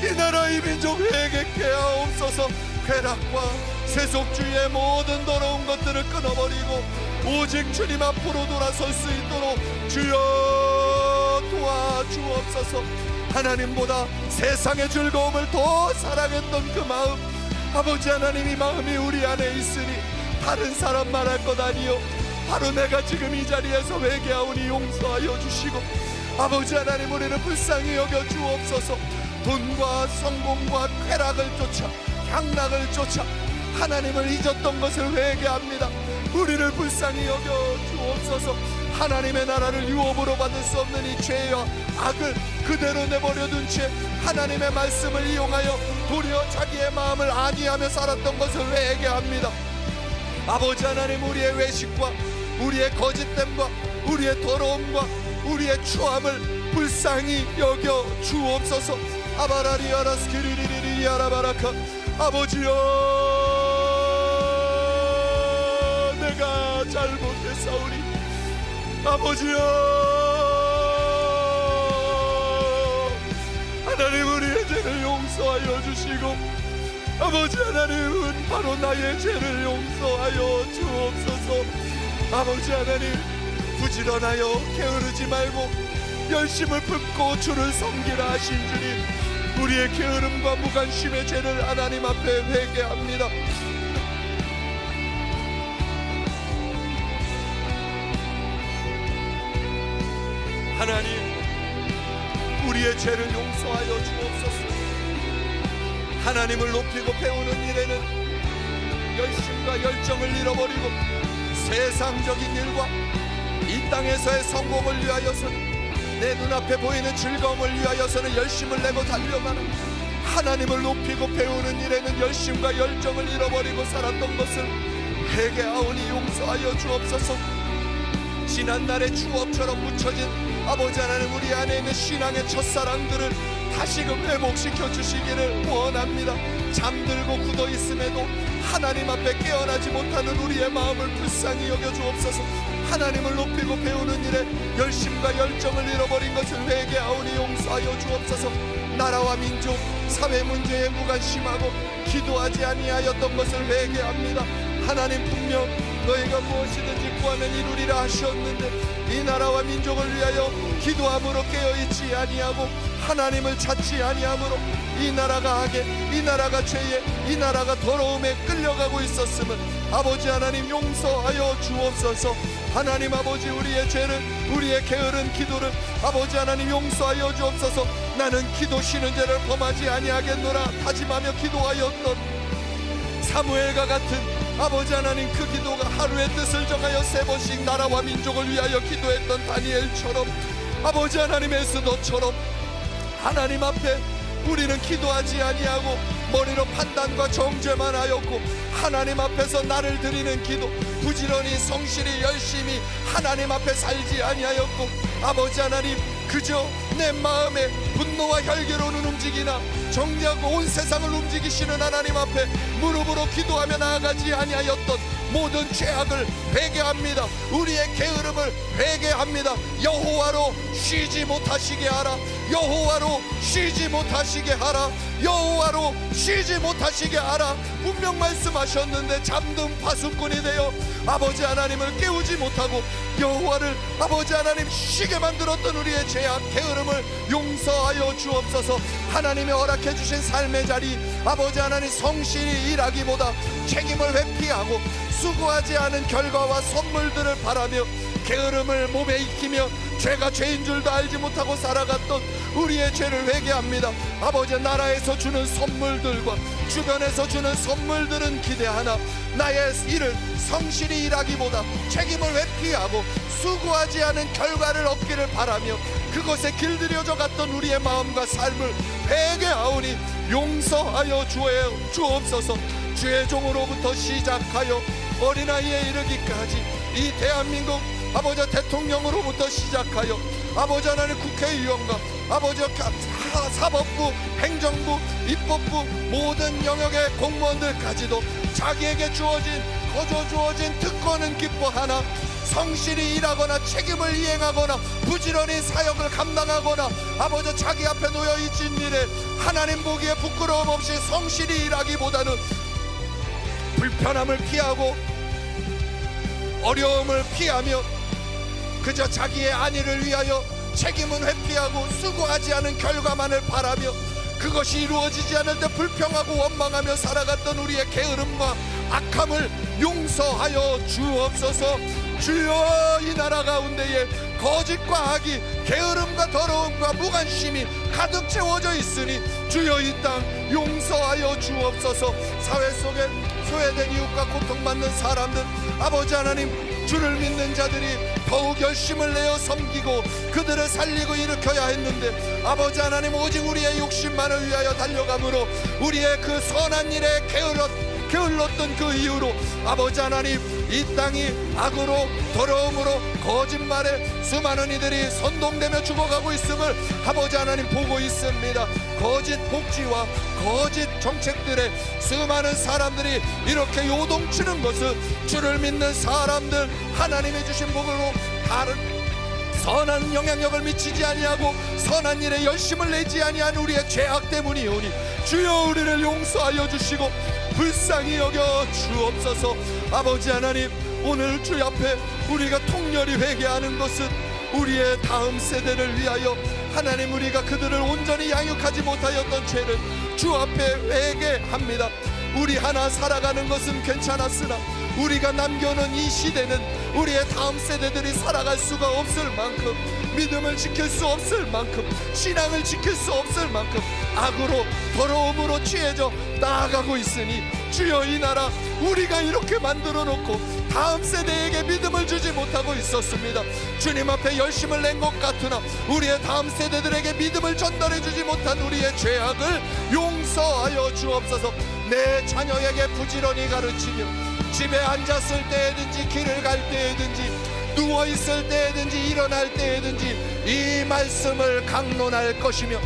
이 나라의 민족 회개케 하옵소서. 쾌락과 세속주의의 모든 더러운 것들을 끊어버리고 오직 주님 앞으로 돌아설 수 있도록 주여 도와주옵소서. 하나님보다 세상의 즐거움을 더 사랑했던 그 마음, 아버지 하나님, 이 마음이 우리 안에 있으니 다른 사람 말할 것 아니요, 바로 내가 지금 이 자리에서 회개하오니 용서하여 주시고, 아버지 하나님, 우리를 불쌍히 여겨 주옵소서. 돈과 성공과 쾌락을 쫓아 향락을 쫓아 하나님을 잊었던 것을 회개합니다. 우리를 불쌍히 여겨 주옵소서. 하나님의 나라를 유업으로 받을 수 없는 이 죄와 악을 그대로 내버려둔 채 하나님의 말씀을 이용하여 도리어 자기의 마음을 안위하며 살았던 것을 회개합니다. 아버지 하나님, 우리의 외식과 우리의 거짓됨과 우리의 더러움과 우리의 추함을 불쌍히 여겨 주옵소서. 아바라리 아라스키리리리 아라바라카. 아버지여, 내가 잘못했사오니 아버지여, 하나님, 우리의 죄를 용서하여 주시고, 아버지 하나님은 바로 나의 죄를 용서하여 주옵소서. 아버지 하나님, 부지런하여 게으르지 말고 열심을 품고 주를 섬기라 하신 주님, 우리의 게으름과 무관심의 죄를 하나님 앞에 회개합니다. 하나님, 우리의 죄를 용서하여 주옵소서. 하나님을 높이고 배우는 일에는 열심과 열정을 잃어버리고 세상적인 일과 이 땅에서의 성공을 위하여서는, 내 눈앞에 보이는 즐거움을 위하여서는 열심을 내고 달려가는, 하나님을 높이고 배우는 일에는 열심과 열정을 잃어버리고 살았던 것을 회개하오니 용서하여 주옵소서. 지난날의 추억처럼 묻혀진 아버지 하나님, 우리 안에 있는 신앙의 첫사랑들을 다시금 회복시켜 주시기를 원합니다. 잠들고 굳어 있음에도 하나님 앞에 깨어나지 못하는 우리의 마음을 불쌍히 여겨 주옵소서. 하나님을 높이고 배우는 일에 열심과 열정을 잃어버린 것을 회개하오니 용서하여 주옵소서. 나라와 민족, 사회 문제에 무관심하고 기도하지 아니하였던 것을 회개합니다. 하나님, 분명 너희가 무엇이든지 구하면 이루리라 하셨는데 이 나라와 민족을 위하여 기도함으로 깨어있지 아니하고 하나님을 찾지 아니하므로 이 나라가 악에, 이 나라가 죄에, 이 나라가 더러움에 끌려가고 있었음을 아버지 하나님 용서하여 주옵소서. 하나님 아버지, 우리의 죄를, 우리의 게으른 기도를 아버지 하나님 용서하여 주옵소서. 나는 기도 쉬는 죄를 범하지 아니하겠노라 다짐하며 기도하였던 사무엘과 같은 아버지 하나님, 그 기도가 하루의 뜻을 정하여 3번씩 나라와 민족을 위하여 기도했던 다니엘처럼, 아버지 하나님, 에스더처럼 하나님 앞에 우리는 기도하지 아니하고 머리로 판단과 정죄만 하였고 하나님 앞에서 나를 드리는 기도, 부지런히 성실히 열심히 하나님 앞에 살지 아니하였고 아버지 하나님, 그저 내 마음에 분노와 혈기로는 움직이나 정작 온 세상을 움직이시는 하나님 앞에 무릎으로 기도하며 나아가지 아니하였던 모든 죄악을 회개합니다. 우리의 게으름을 회개합니다. 여호와로 쉬지 못하시게 하라. 여호와로 쉬지 못하시게 하라. 여호와로 쉬지 못하시게 하라. 분명 말씀하셨는데 잠든 파수꾼이 되어 아버지 하나님을 깨우지 못하고 여호와를 아버지 하나님 쉬게 만들었던 우리의 죄악 게으름을 용서하여 주옵소서. 하나님의 허락해 주신 삶의 자리 아버지 하나님 성실히 일하기보다 책임을 회피하고 수고하지 않은 결과와 선물들을 바라며 게으름을 몸에 익히며 죄가 죄인 줄도 알지 못하고 살아갔던 우리의 죄를 회개합니다. 아버지 나라에서 주는 선물들과 주변에서 주는 선물들은 기대하나 나의 일을 성실히 일하기보다 책임을 회피하고 수고하지 않은 결과를 얻기를 바라며 그것에 길들여져 갔던 우리의 마음과 삶을 회개하오니 용서하여 주옵소서. 주의 종으로부터 시작하여 어린아이에 이르기까지 이 대한민국 아버지 대통령으로부터 시작하여 아버지 하나님 국회의원과 아버지 사법부, 행정부, 입법부 모든 영역의 공무원들까지도 자기에게 거저 주어진 특권은 기뻐하나 성실히 일하거나 책임을 이행하거나 부지런히 사역을 감당하거나 아버지 자기 앞에 놓여있진 일에 하나님 보기에 부끄러움 없이 성실히 일하기보다는 불편함을 피하고 어려움을 피하며 그저 자기의 안위를 위하여 책임은 회피하고 수고하지 않은 결과만을 바라며 그것이 이루어지지 않을 때 불평하고 원망하며 살아갔던 우리의 게으름과 악함을 용서하여 주옵소서. 주여 이 나라 가운데에 거짓과 악이 게으름과 더러움과 무관심이 가득 채워져 있으니 주여 이 땅 용서하여 주옵소서. 사회 속에 소외된 이웃과 고통받는 사람들 아버지 하나님 주를 믿는 자들이 더욱 열심을 내어 섬기고 그들을 살리고 일으켜야 했는데 아버지 하나님 오직 우리의 욕심만을 위하여 달려감으로 우리의 그 선한 일에 게을렀던 그 이유로 아버지 하나님 이 땅이 악으로 더러움으로 거짓말에 수많은 이들이 선동되며 죽어가고 있음을 아버지 하나님 보고 있습니다. 거짓 복지와 거짓 정책들에 수많은 사람들이 이렇게 요동치는 것은 주를 믿는 사람들 하나님이 주신 복으로 다른 선한 영향력을 미치지 아니하고 선한 일에 열심을 내지 아니한 우리의 죄악 때문이오니 주여 우리를 용서하여 주시고 불쌍히 여겨 주옵소서. 아버지 하나님 오늘 주 앞에 우리가 통렬히 회개하는 것은 우리의 다음 세대를 위하여 하나님 우리가 그들을 온전히 양육하지 못하였던 죄를 주 앞에 회개합니다. 우리 하나 살아가는 것은 괜찮았으나 우리가 남겨놓은 이 시대는 우리의 다음 세대들이 살아갈 수가 없을 만큼 믿음을 지킬 수 없을 만큼 신앙을 지킬 수 없을 만큼 악으로 더러움으로 취해져 나아가고 있으니 주여 이 나라 우리가 이렇게 만들어 놓고 다음 세대에게 믿음을 주지 못하고 있었습니다. 주님 앞에 열심을 낸 것 같으나 우리의 다음 세대들에게 믿음을 전달해 주지 못한 우리의 죄악을 용서하여 주옵소서. 내 자녀에게 부지런히 가르치며 집에 앉았을 때든지 길을 갈 때든지 누워있을 때든지 일어날 때든지 이 말씀을 강론할 것이며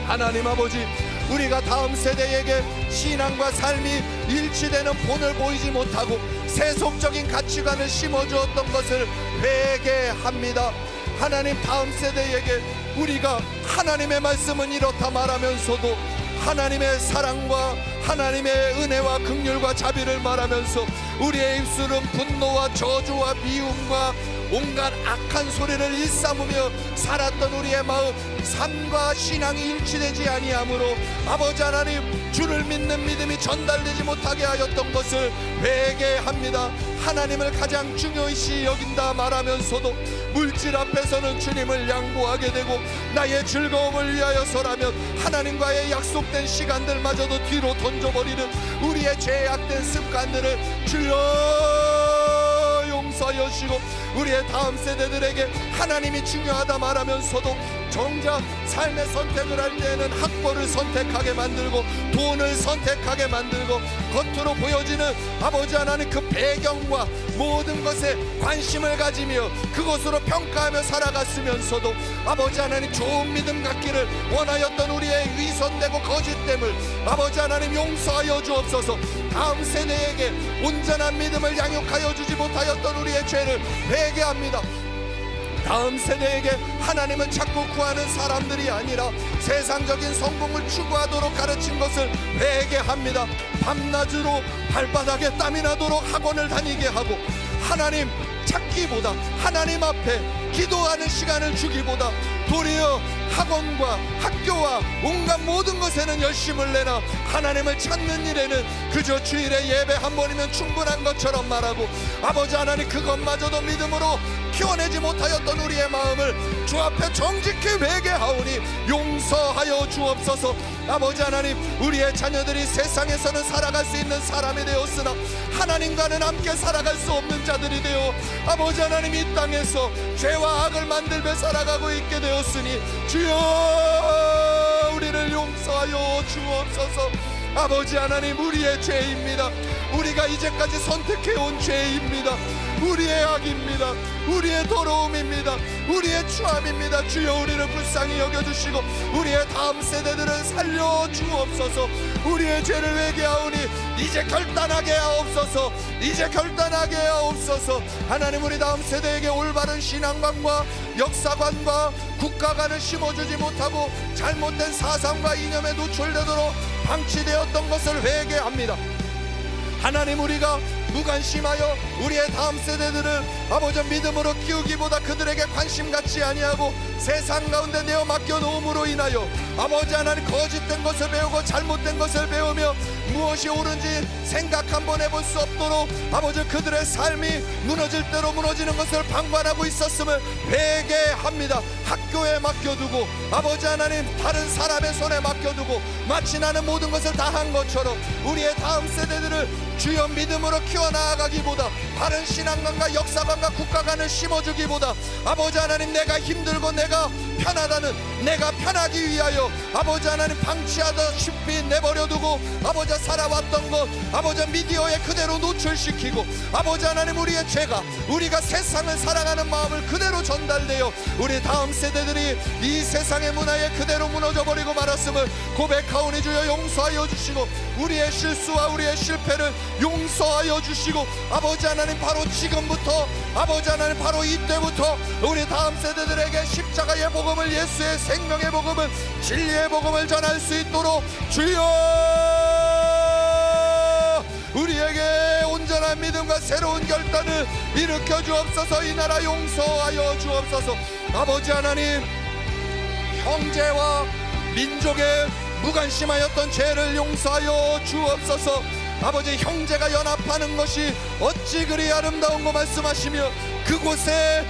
하나님 아버지 우리가 다음 세대에게 신앙과 삶이 일치되는 본을 보이지 못하고 세속적인 가치관을 심어주었던 것을 회개합니다. 하나님 다음 세대에게 우리가 하나님의 말씀은 이렇다 말하면서도 하나님의 사랑과 하나님의 은혜와 긍휼과 자비를 말하면서 우리의 입술은 분노와 저주와 미움과 온갖 악한 소리를 일삼으며 살았던 우리의 마음 삶과 신앙이 일치되지 아니하므로 아버지 하나님 주를 믿는 믿음이 전달되지 못하게 하였던 것을 회개합니다. 하나님을 가장 중요시 여긴다 말하면서도 물질 앞에서는 주님을 양보하게 되고 나의 즐거움을 위하여서라면 하나님과의 약속된 시간들마저도 뒤로 던져버리는 우리의 죄악된 습관들을 주여 용서하여 주시고 우리의 다음 세대들에게 하나님이 중요하다 말하면서도 정작 삶의 선택을 할 때에는 학벌을 선택하게 만들고 돈을 선택하게 만들고 겉으로 보여지는 아버지 하나님 그 배경과 모든 것에 관심을 가지며 그것으로 평가하며 살아갔으면서도 아버지 하나님 좋은 믿음 갖기를 원하였던 우리의 위선되고 거짓됨을 아버지 하나님 용서하여 주옵소서. 다음 세대에게 온전한 믿음을 양육하여 주지 못하였던 우리의 죄를 회개합니다. 다음 세대에게 하나님을 찾고 구하는 사람들이 아니라 세상적인 성공을 추구하도록 가르친 것을 회개합니다. 밤낮으로 발바닥에 땀이 나도록 학원을 다니게 하고 하나님 찾기보다, 하나님 앞에 기도하는 시간을 주기보다 도리어 학원과 학교와 온갖 모든 것에는 열심을 내나 하나님을 찾는 일에는 그저 주일에 예배 한 번이면 충분한 것처럼 말하고, 아버지 하나님, 그것마저도 믿음으로 키워내지 못하였던 우리의 마음을 주 앞에 정직히 회개하오니 용서하여 주옵소서. 아버지 하나님, 우리의 자녀들이 세상에서는 살아갈 수 있는 사람이 되었으나 하나님과는 함께 살아갈 수 없는 자들이 되어 아버지 하나님, 이 땅에서 죄와 악을 만들며 살아가고 있게 되었으니 주여 우리를 용서하여 주옵소서. 아버지 하나님, 우리의 죄입니다. 우리가 이제까지 선택해온 죄입니다. 우리의 악입니다. 우리의 더러움입니다. 우리의 추함입니다. 주여 우리를 불쌍히 여겨주시고 우리의 다음 세대들을 살려주옵소서. 우리의 죄를 회개하오니 이제 결단하게 하옵소서. 이제 결단하게 하옵소서. 하나님, 우리 다음 세대에게 올바른 신앙관과 역사관과 국가관을 심어주지 못하고 잘못된 사상과 이념에 노출되도록 방치되었던 것을 회개합니다. 하나님, 우리가 무관심하여 우리의 다음 세대들을 아버지 믿음으로 키우기보다 그들에게 관심 갖지 아니하고 세상 가운데 내어 맡겨놓음으로 인하여 아버지 하나님, 거짓된 것을 배우고 잘못된 것을 배우며 무엇이 옳은지 생각 한번 해볼 수 없도록 아버지 그들의 삶이 무너질 대로 무너지는 것을 방관하고 있었음을 회개합니다. 학교에 맡겨두고 아버지 하나님, 다른 사람의 손에 맡겨두고 마치 나는 모든 것을 다 한 것처럼 우리의 다음 세대들을 주여 믿음으로 키워나가기보다 다른 신앙관과 역사관과 국가관을 심어주기보다 아버지 하나님, 내가 힘들고 내가 편하다는, 내가 편하기 위하여 아버지 하나님 방치하다시피 내버려두고 아버지 살아왔던 것 아버지 미디어에 그대로 노출시키고 아버지 하나님, 우리의 죄가, 우리가 세상을 사랑하는 마음을 그대로 전달되어 우리 다음 세대들이 이 세상의 문화에 그대로 무너져버리고 말았음을 고백하오니 주여 용서하여 주시고 우리의 실수와 우리의 실패를 용서하여 주시고 아버지 하나님, 바로 지금부터 아버지 하나님, 바로 이때부터 우리 다음 세대들에게 십자가의 복음을, 예수의 생명의 복음을, 진리의 복음을 전할 수 있도록 주여 우리에게 온전한 믿음과 새로운 결단을 일으켜 주옵소서. 이 나라 용서하여 주옵소서. 아버지 하나님, 형제와 민족의 무관심하였던 죄를 용서하여 주옵소서. 아버지, 형제가 연합하는 것이 어찌 그리 아름다운 거 말씀하시며 그곳에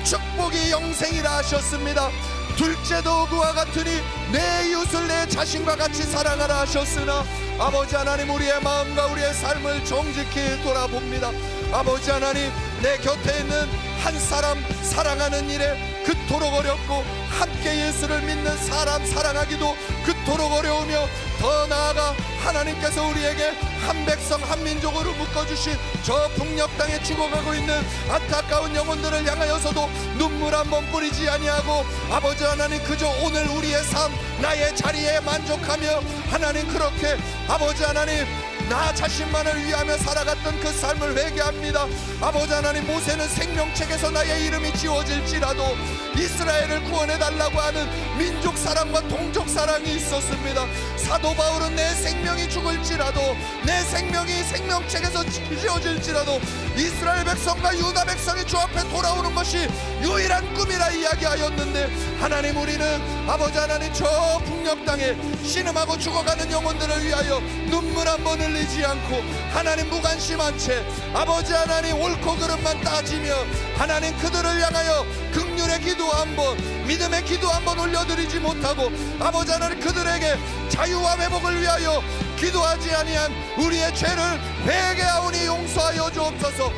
축복이 영생이라 하셨습니다. 둘째도 그와 같으니 내 이웃을 내 자신과 같이 사랑하라 하셨으나 아버지 하나님, 우리의 마음과 우리의 삶을 정직히 돌아봅니다. 아버지 하나님, 내 곁에 있는 한 사람 사랑하는 일에 그토록 어렵고 함께 예수를 믿는 사람 사랑하기도 그토록 어려우며 더 나아가 하나님께서 우리에게 한 백성 한 민족으로 묶어주신 저 북녘 땅에 죽어가고 있는 안타까운 영혼들을 향하여서도 눈물 한 번 뿌리지 아니하고 아버지 하나님, 그저 오늘 우리의 삶 나의 자리에 만족하며 하나님, 그렇게 아버지 하나님 나 자신만을 위하며 살아갔던 그 삶을 회개합니다. 아버지 하나님, 모세는 생명책에서 나의 이름이 지워질지라도 이스라엘을 구원해달라고 하는 민족 사랑과 동족 사랑이 있었습니다. 사도 바울은 내 생명이 죽을지라도, 내 생명이 생명책에서 지워질지라도 이스라엘 백성과 유다 백성이 주 앞에 돌아오는 것이 유일한 꿈이라 이야기하였는데 하나님, 우리는 아버지 하나님 저 북녘 땅에 신음하고 죽어가는 영혼들을 위하여 눈물 한 번 흘리지 않고 하나님 무관심한 채 아버지 하나님 옳고 그름만 따지며 하나님 그들을 향하여 긍휼의 기도 한번, 믿음의 기도 한번 올려드리지 못하고 아버지 하나님 그들에게 자유와 회복을 위하여 기도하지 아니한 우리의 죄를 회개하오니 용서하여 주옵소서.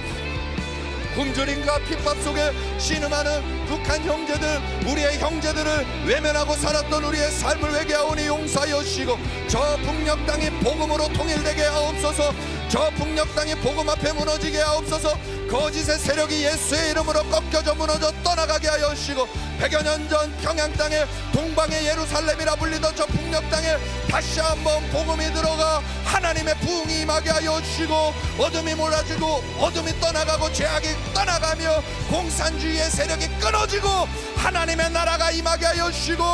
굶주림과 핍박 속에 신음하는 북한 형제들, 우리의 형제들을 외면하고 살았던 우리의 삶을 회개하오니 용서하여 주시고 저 북녘 땅이 복음으로 통일되게 하옵소서. 저 북녘 땅이 복음 앞에 무너지게 하옵소서. 거짓의 세력이 예수의 이름으로 꺾여져 무너져 떠나가게 하여 주시고 100여 년 전 평양 땅에 동방의 예루살렘이라 불리던 저 북녘 땅에 다시 한번 복음이 들어가 하나님의 부흥이 임하게 하여 주시고 어둠이 몰아지고 어둠이 떠나가고 죄악이 떠나가며 공산주의의 세력이 끊어지고 하나님의 나라가 임하게 하여 주시고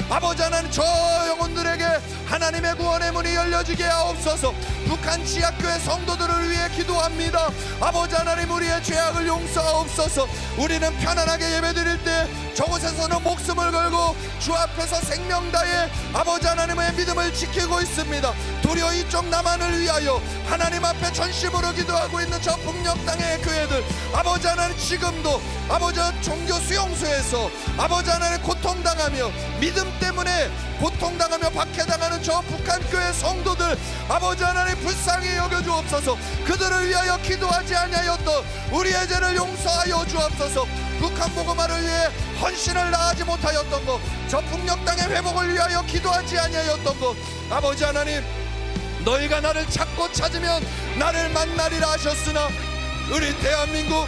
아버지 하나님 저 영혼들에게 하나님의 구원의 문이 열려지게 하옵소서. 북한 북한 지하교회 성도들을 위해 기도합니다. 아버지 하나님, 우리의 죄악을 용서하옵소서. 우리는 편안하게 예배드릴 때 저곳에서는 목숨을 걸고 주 앞에서 생명 다해 아버지 하나님의 믿음을 지키고 있습니다. 도리어 이쪽 남한을 위하여 하나님 앞에 전심으로 기도하고 있는 저 북녘 땅의 교회들, 아버지 하나님, 지금도 아버지 종교 수용소에서 아버지 하나님 고통당하며 믿음 때문에 고통당하며 박해당하는 저 북한 교회 성도들, 아버지 하나님 불쌍히 여겨주옵소서. 그들을 위하여 기도하지 아니하였던 우리의 죄를 용서하여 주옵소서. 북한 복음화를 위해 헌신을 다하지 못하였던 것, 저 북녘 땅의 회복을 위하여 기도하지 아니하였던 것, 아버지 하나님, 너희가 나를 찾고 찾으면 나를 만나리라 하셨으나 우리 대한민국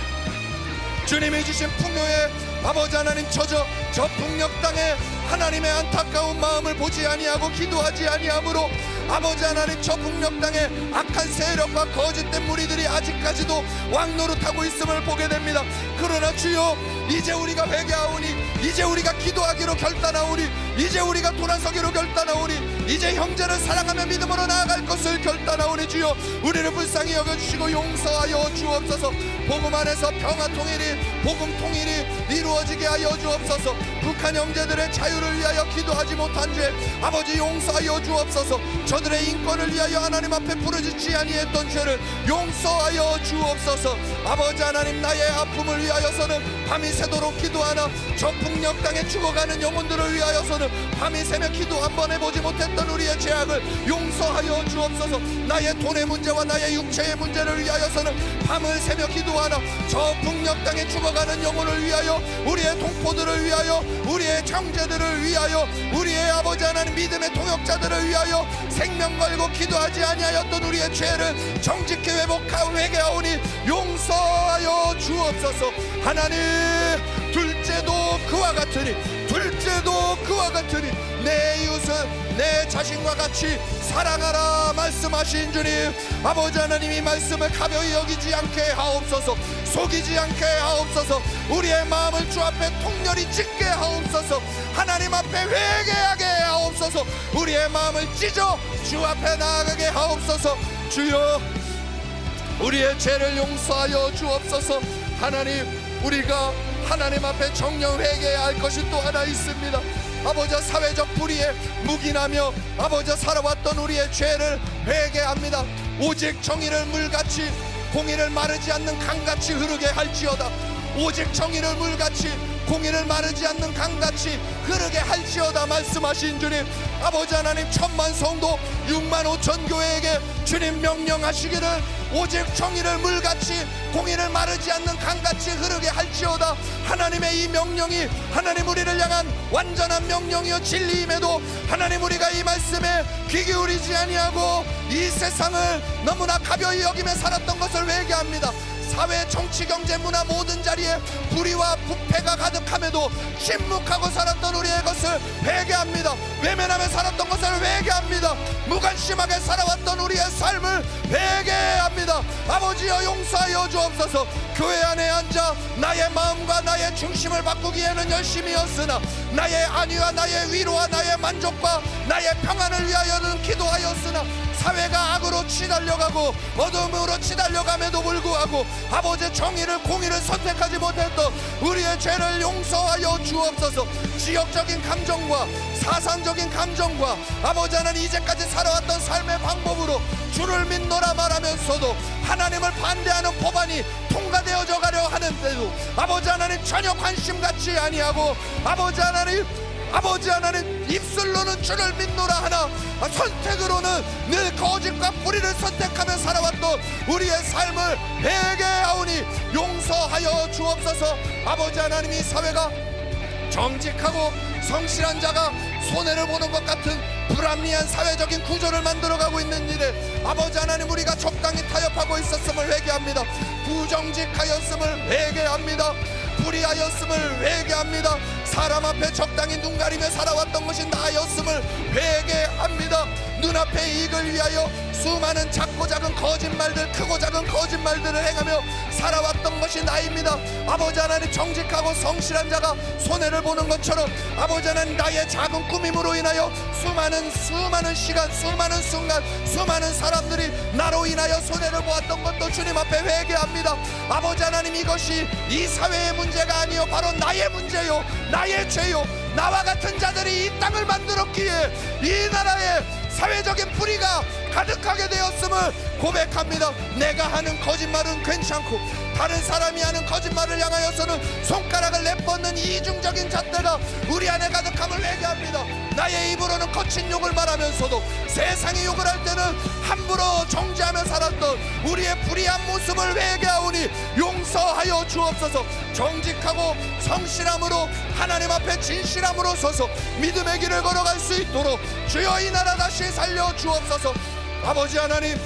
주님이 주신 풍요에 아버지 하나님 저 북녘 땅에 하나님의 안타까운 마음을 보지 아니하고 기도하지 아니하므로 아버지 하나님, 저 북녘 땅에 악한 세력과 거짓된 무리들이 아직까지도 왕노릇하고 있음을 보게 됩니다. 그러나 주여, 이제 우리가 회개하오니, 이제 우리가 기도하기로 결단하오니, 이제 우리가 돌아서기로 결단하오니, 이제 형제를 사랑하며 믿음으로 나아갈 것을 결단하오니 주여, 우리를 불쌍히 여겨주시고 용서하여 주옵소서. 복음 안에서 평화 통일이, 복음 통일이 이루어지게 하여 주옵소서. 북한 형제들의 자유를 위하여 기도하지 못한 죄 아버지 용서하여 주옵소서. 저들의 인권을 위하여 하나님 앞에 부르짖지 아니했던 죄를 용서하여 주옵소서. 아버지 하나님, 나의 아픔을 위하여서는 밤이 새도록 기도하나 저 북녘 땅에 죽어가는 영혼들을 위하여서는 밤이 새며 기도 한번 해보지 못했던 우리의 죄악을 용서하여 주옵소서. 나의 돈의 문제와 나의 육체의 문제를 위하여서는 밤을 새며 기도하나 저 북녘 땅에 죽어가는 영혼을 위하여, 우리의 동포들을 위하여, 우리의 형제들을 위하여, 우리의 아버지 하나님 믿음의 동역자들을 위하여 생명 걸고 기도하지 아니하였던 우리의 죄를 정직히 회복하고 회개하오니 용서하여 주옵소서. 하나님, 둘째도 그와 같으니 내 이웃은 내 자신과 같이 사랑하라 말씀하신 주님, 아버지 하나님, 이 말씀을 가벼이 여기지 않게 하옵소서. 속이지 않게 하옵소서. 우리의 마음을 주 앞에 통렬히 찢게 하옵소서. 하나님 앞에 회개하게 하옵소서. 우리의 마음을 찢어 주 앞에 나아가게 하옵소서. 주여, 우리의 죄를 용서하여 주옵소서. 하나님, 우리가 하나님 앞에 정령 회개해야 할 것이 또 하나 있습니다. 아버지, 사회적 불의에 묵인하며 아버지 살아왔던 우리의 죄를 회개합니다. 오직 정의를 물같이, 공의를 마르지 않는 강같이 흐르게 할지어다. 오직 정의를 물같이, 공의를 마르지 않는 강같이 흐르게 할지어다 말씀하신 주님, 아버지 하나님, 1000만 성도 6만 5천 교회에게 주님 명령하시기를 오직 정의를 물같이, 공의를 마르지 않는 강같이 흐르게 할지어다. 하나님의 이 명령이 하나님 우리를 향한 완전한 명령이요 진리임에도 하나님, 우리가 이 말씀에 귀 기울이지 아니하고 이 세상을 너무나 가벼이 여기며 살았던 것을 회개합니다. 사회, 정치, 경제, 문화 모든 자리에 불의와 부패가 가득함에도 침묵하고 살았던 우리의 것을 회개합니다. 외면하며 살았던 것을 회개합니다. 무관심하게 살아왔던 우리의 삶을 회개합니다. 아버지여, 용서하여 주옵소서. 교회 안에 앉아 나의 마음과 나의 중심을 바꾸기에는 열심히였으나 나의 안위와 나의 위로와 나의 만족과 나의 평안을 위하여는 기도하였으나 사회가 악으로 치달려가고 어둠으로 치달려감에도 불구하고 아버지 정의를, 공의를 선택하지 못했던 우리의 죄를 용서하여 주옵소서. 지역적인 감정과 사상적인 감정과 아버지 하나님, 이제까지 살아왔던 삶의 방법으로 주를 믿노라 말하면서도 하나님을 반대하는 법안이 통과되어져 가려 하는데도 아버지 하나님 전혀 관심 갖지 아니하고 아버지 하나님 입술로는 주를 믿노라 하나 선택으로는 늘 거짓과 불의를 선택하며 살아왔던 우리의 삶을 회개하오니 용서하여 주옵소서. 아버지 하나님, 이 사회가 정직하고 성실한 자가 손해를 보는 것 같은 불합리한 사회적인 구조를 만들어가고 있는 일에 아버지 하나님, 우리가 적당히 타협하고 있었음을 회개합니다. 부정직하였음을 회개합니다. 불의하였음을 회개합니다. 사람 앞에 적당히 눈 가리며 살아왔던 것이 나였음을 회개합니다. 눈앞의 이익을 위하여 수많은 작고 작은 거짓말들, 크고 작은 거짓말들을 행하며 살아왔던 보았던 것이 나입니다. 아버지 하나님, 정직하고 성실한 자가 손해를 보는 것처럼 아버지 하나님, 나의 작은 꾸밈으로 인하여 수많은 시간, 수많은 순간, 수많은 사람들이 나로 인하여 손해를 보았던 것도 주님 앞에 회개합니다. 아버지 하나님, 이것이 이 사회의 문제가 아니요 바로 나의 문제요, 나의 죄요. 나와 같은 자들이 이 땅을 만들었기에 이 나라에 사회적인 불의가 가득하게 되었음을 고백합니다. 내가 하는 거짓말은 괜찮고 다른 사람이 하는 거짓말을 향하여서는 손가락을 내뻗는 이중적인 잣대가 우리 안에 가득함을 회개합니다. 나의 입으로는 거친 욕을 말하면서도 세상이 욕을 할 때는 함부로 정죄하며 살았던 우리의 불의한 모습을 회개하오니 용서하여 주옵소서. 정직하고 성실함으로 하나님 앞에 진실함으로 서서 믿음의 길을 걸어갈 수 있도록 주여 이 나라 다시 살려 주옵소서. 아버지 하나님,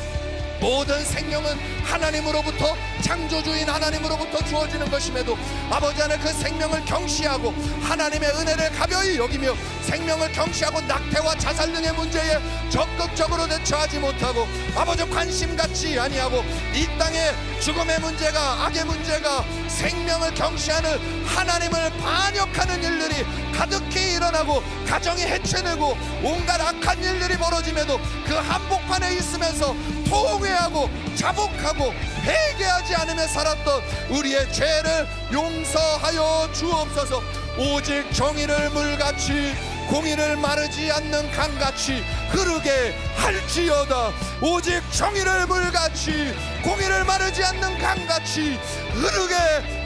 모든 생명은 하나님으로부터, 창조주인 하나님으로부터 주어지는 것임에도 아버지 하나님, 그 생명을 경시하고 하나님의 은혜를 가벼이 여기며 생명을 경시하고 낙태와 자살 등의 문제에 적극적으로 대처하지 못하고 아버지 관심 갖지 아니하고 이 땅의 죽음의 문제가, 악의 문제가 생명을 경시하는 하나님을 반역하는 일들이 가득히 일어나고 가정이 해체되고 온갖 악한 일들이 벌어짐에도 그 한복판에 있으면서 통회하고 자복하고 회개하지 않으며 살았던 우리의 죄를 용서하여 주옵소서. 오직 정의를 물같이 공의를 마르지 않는 강같이 흐르게 할지어다. 오직 정의를 물같이 공의를 마르지 않는 강같이 흐르게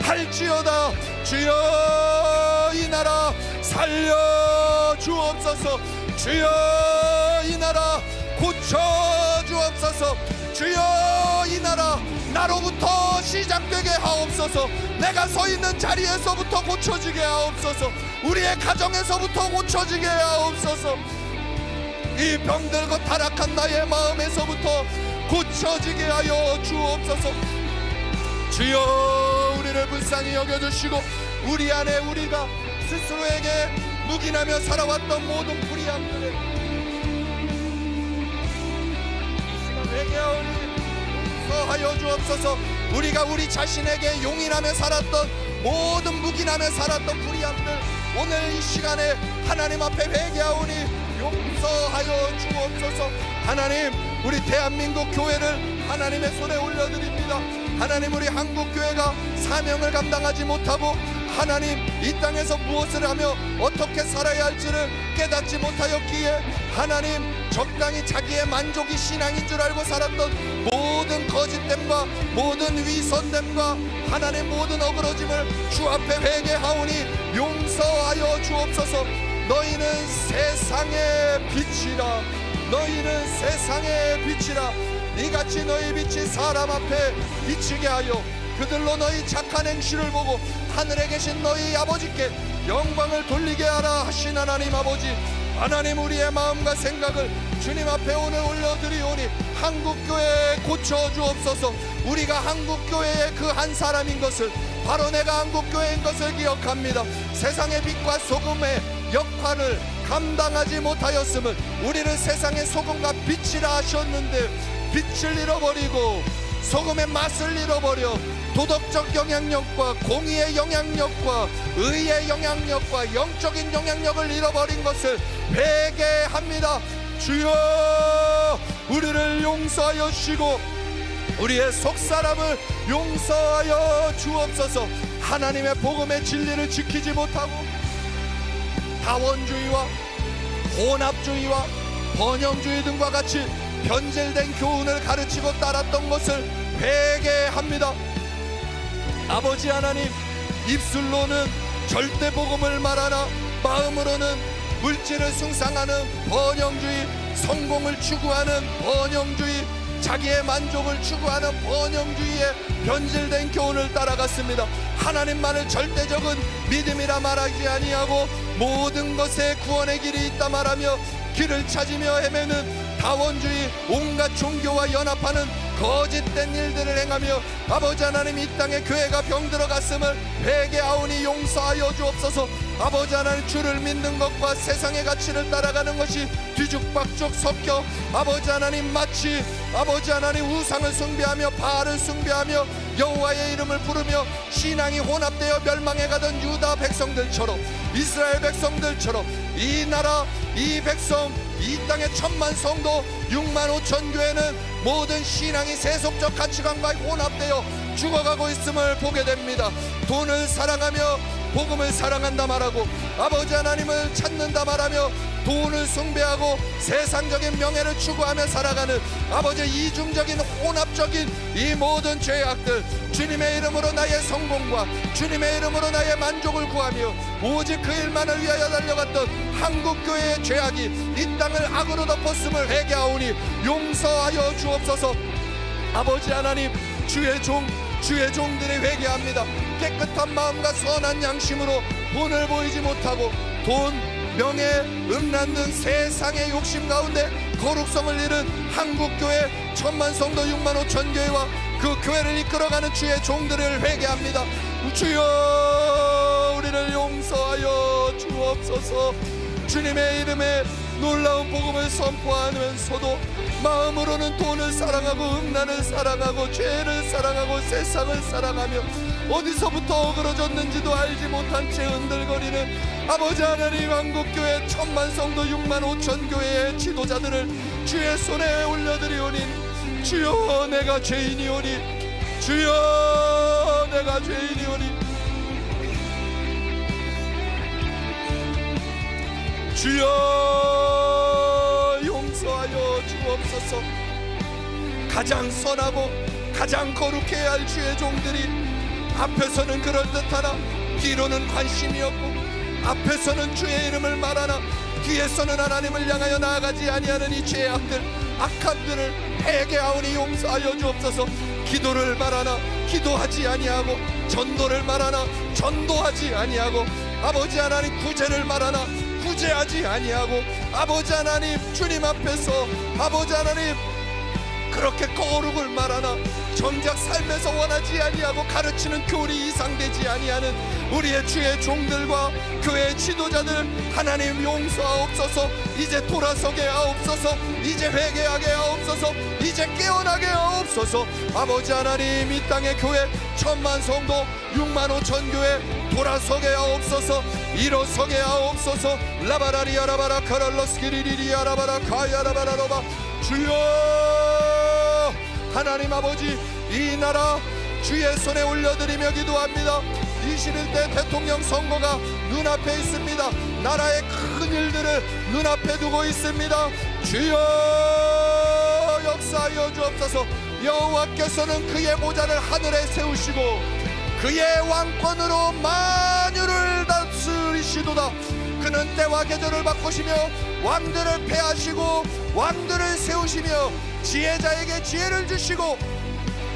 할지어다. 주여 이 나라 살려 주옵소서. 주여 이 나라 고쳐 주옵소서. 주여 이 나라 나로부터 시작되게 하옵소서. 내가 서 있는 자리에서부터 고쳐지게 하옵소서. 우리의 가정에서부터 고쳐지게 하옵소서. 이 병들고 타락한 나의 마음에서부터 고쳐지게 하여 주옵소서. 주여 우리를 불쌍히 여겨주시고 우리 안에 우리가 스스로에게 묵인하며 살아왔던 모든 불의함들을 이 시간 회개하오니 용서하여 주옵소서. 우리가 우리 자신에게 용인하며 살았던 모든 묵인하며 살았던 불의함들 오늘 이 시간에 하나님 앞에 회개하오니 용서하여 주옵소서. 하나님, 우리 대한민국 교회를 하나님의 손에 올려드립니다. 하나님, 우리 한국교회가 사명을 감당하지 못하고 하나님 이 땅에서 무엇을 하며 어떻게 살아야 할지를 깨닫지 못하였기에 하나님 적당히 자기의 만족이 신앙인 줄 알고 살았던 모든 거짓됨과 모든 위선됨과 하나님 모든 어그러짐을 주 앞에 회개하오니 용서하여 주옵소서. 너희는 세상의 빛이라. 너희는 세상의 빛이라. 이같이 너희 빛이 사람 앞에 비치게 하여 그들로 너희 착한 행실을 보고 하늘에 계신 너희 아버지께 영광을 돌리게 하라 하신 하나님 아버지, 하나님 우리의 마음과 생각을 주님 앞에 오늘 올려드리오니 한국교회에 고쳐주옵소서. 우리가 한국교회의 그 한 사람인 것을, 바로 내가 한국교회인 것을 기억합니다. 세상의 빛과 소금의 역할을 감당하지 못하였음을, 우리를 세상의 소금과 빛이라 하셨는데 빛을 잃어버리고 소금의 맛을 잃어버려 도덕적 영향력과 공의의 영향력과 의의 영향력과 영적인 영향력을 잃어버린 것을 회개합니다. 주여 우리를 용서하여 주시고 우리의 속사람을 용서하여 주옵소서. 하나님의 복음의 진리를 지키지 못하고 다원주의와 혼합주의와 번영주의 등과 같이 변질된 교훈을 가르치고 따랐던 것을 회개합니다. 아버지 하나님, 입술로는 절대 복음을 말하나 마음으로는 물질을 숭상하는 번영주의, 성공을 추구하는 번영주의, 자기의 만족을 추구하는 번영주의의 변질된 교훈을 따라갔습니다. 하나님만을 절대적인 믿음이라 말하지 아니하고 모든 것에 구원의 길이 있다 말하며 길을 찾으며 헤매는 다원주의, 온갖 종교와 연합하는 거짓된 일들을 행하며 아버지 하나님 이 땅에 교회가 병들어갔음을 회개하오니 용서하여 주옵소서. 아버지 하나님, 주를 믿는 것과 세상의 가치를 따라가는 것이 뒤죽박죽 섞여 아버지 하나님 마치 아버지 하나님 우상을 숭배하며 바알을 숭배하며 여호와의 이름을 부르며 신앙이 혼합되어 멸망해가던 유다 백성들처럼 이스라엘 백성들처럼 이 나라 이 백성 이 땅의 1000만 성도 6만 5천 교회는 모든 신앙이 세속적 가치관과 혼합되어 죽어가고 있음을 보게 됩니다. 돈을 사랑하며 복음을 사랑한다 말하고 아버지 하나님을 찾는다 말하며 돈을 숭배하고 세상적인 명예를 추구하며 살아가는 아버지의 이중적인 혼합적인 이 모든 죄악들, 주님의 이름으로 나의 성공과 주님의 이름으로 나의 만족을 구하며 오직 그 일만을 위하여 달려갔던 한국교회의 죄악이 이 땅을 악으로 덮었음을 회개하오니 용서하여 주옵소서. 아버지 하나님, 주의 종들이 회개합니다. 깨끗한 마음과 선한 양심으로 돈을 보이지 못하고 돈, 명예, 음란 등 세상의 욕심 가운데 거룩성을 잃은 한국교회 1000만 성도 6만 5천 교회와 그 교회를 이끌어가는 주의 종들을 회개합니다. 주여, 우리를 용서하여 주옵소서. 주님의 이름에 놀라운 복음을 선포하면서도 마음으로는 돈을 사랑하고 음란을 사랑하고 죄를 사랑하고 세상을 사랑하며 어디서부터 어그러졌는지도 알지 못한 채 흔들거리는 아버지 하나님, 한국교회 1000만 성도 6만 5천 교회의 지도자들을 주의 손에 올려드리오니 주여, 내가 죄인이오니 주여, 내가 죄인이오니 주여, 용서하여 주옵소서. 가장 선하고 가장 거룩해야 할 주의 종들이 앞에서는 그럴듯하나 뒤로는 관심이 없고 앞에서는 주의 이름을 말하나 뒤에서는 하나님을 향하여 나아가지 아니하는 이 죄악들, 악함들을 회개하오니 용서하여 주옵소서. 기도를 말하나 기도하지 아니하고 전도를 말하나 전도하지 아니하고 아버지 하나님 구제를 말하나 구제하지 아니하고 아버지 하나님, 주님 앞에서 아버지 하나님 그렇게 거룩을 말하나 정작 삶에서 원하지 아니하고 가르치는 교리 이상되지 아니하는 우리의 주의 종들과 교회 지도자들 하나님 용서하옵소서. 이제 돌아서게 하옵소서. 이제 회개하게 하옵소서. 이제 깨어나게 하옵소서. 아버지 하나님, 이 땅의 교회 1000만 성도 6만 5천 교회 돌아서게 하옵소서. 일어서게 하옵소서. 라바라리아 라바라 카랄로스키리리리 아라바라 카야라바라로바. 주여, 하나님 아버지, 이 나라 주의 손에 올려드리며 기도합니다. 21대 대통령 선거가 눈앞에 있습니다. 나라의 큰 일들을 눈앞에 두고 있습니다. 주여, 역사하여 주옵소서. 여호와께서는 그의 보좌를 하늘에 세우시고 그의 왕권으로 만유를 다스리시도다. 그는 때와 계절을 바꾸시며 왕들을 패하시고 왕들을 세우시며 지혜자에게 지혜를 주시고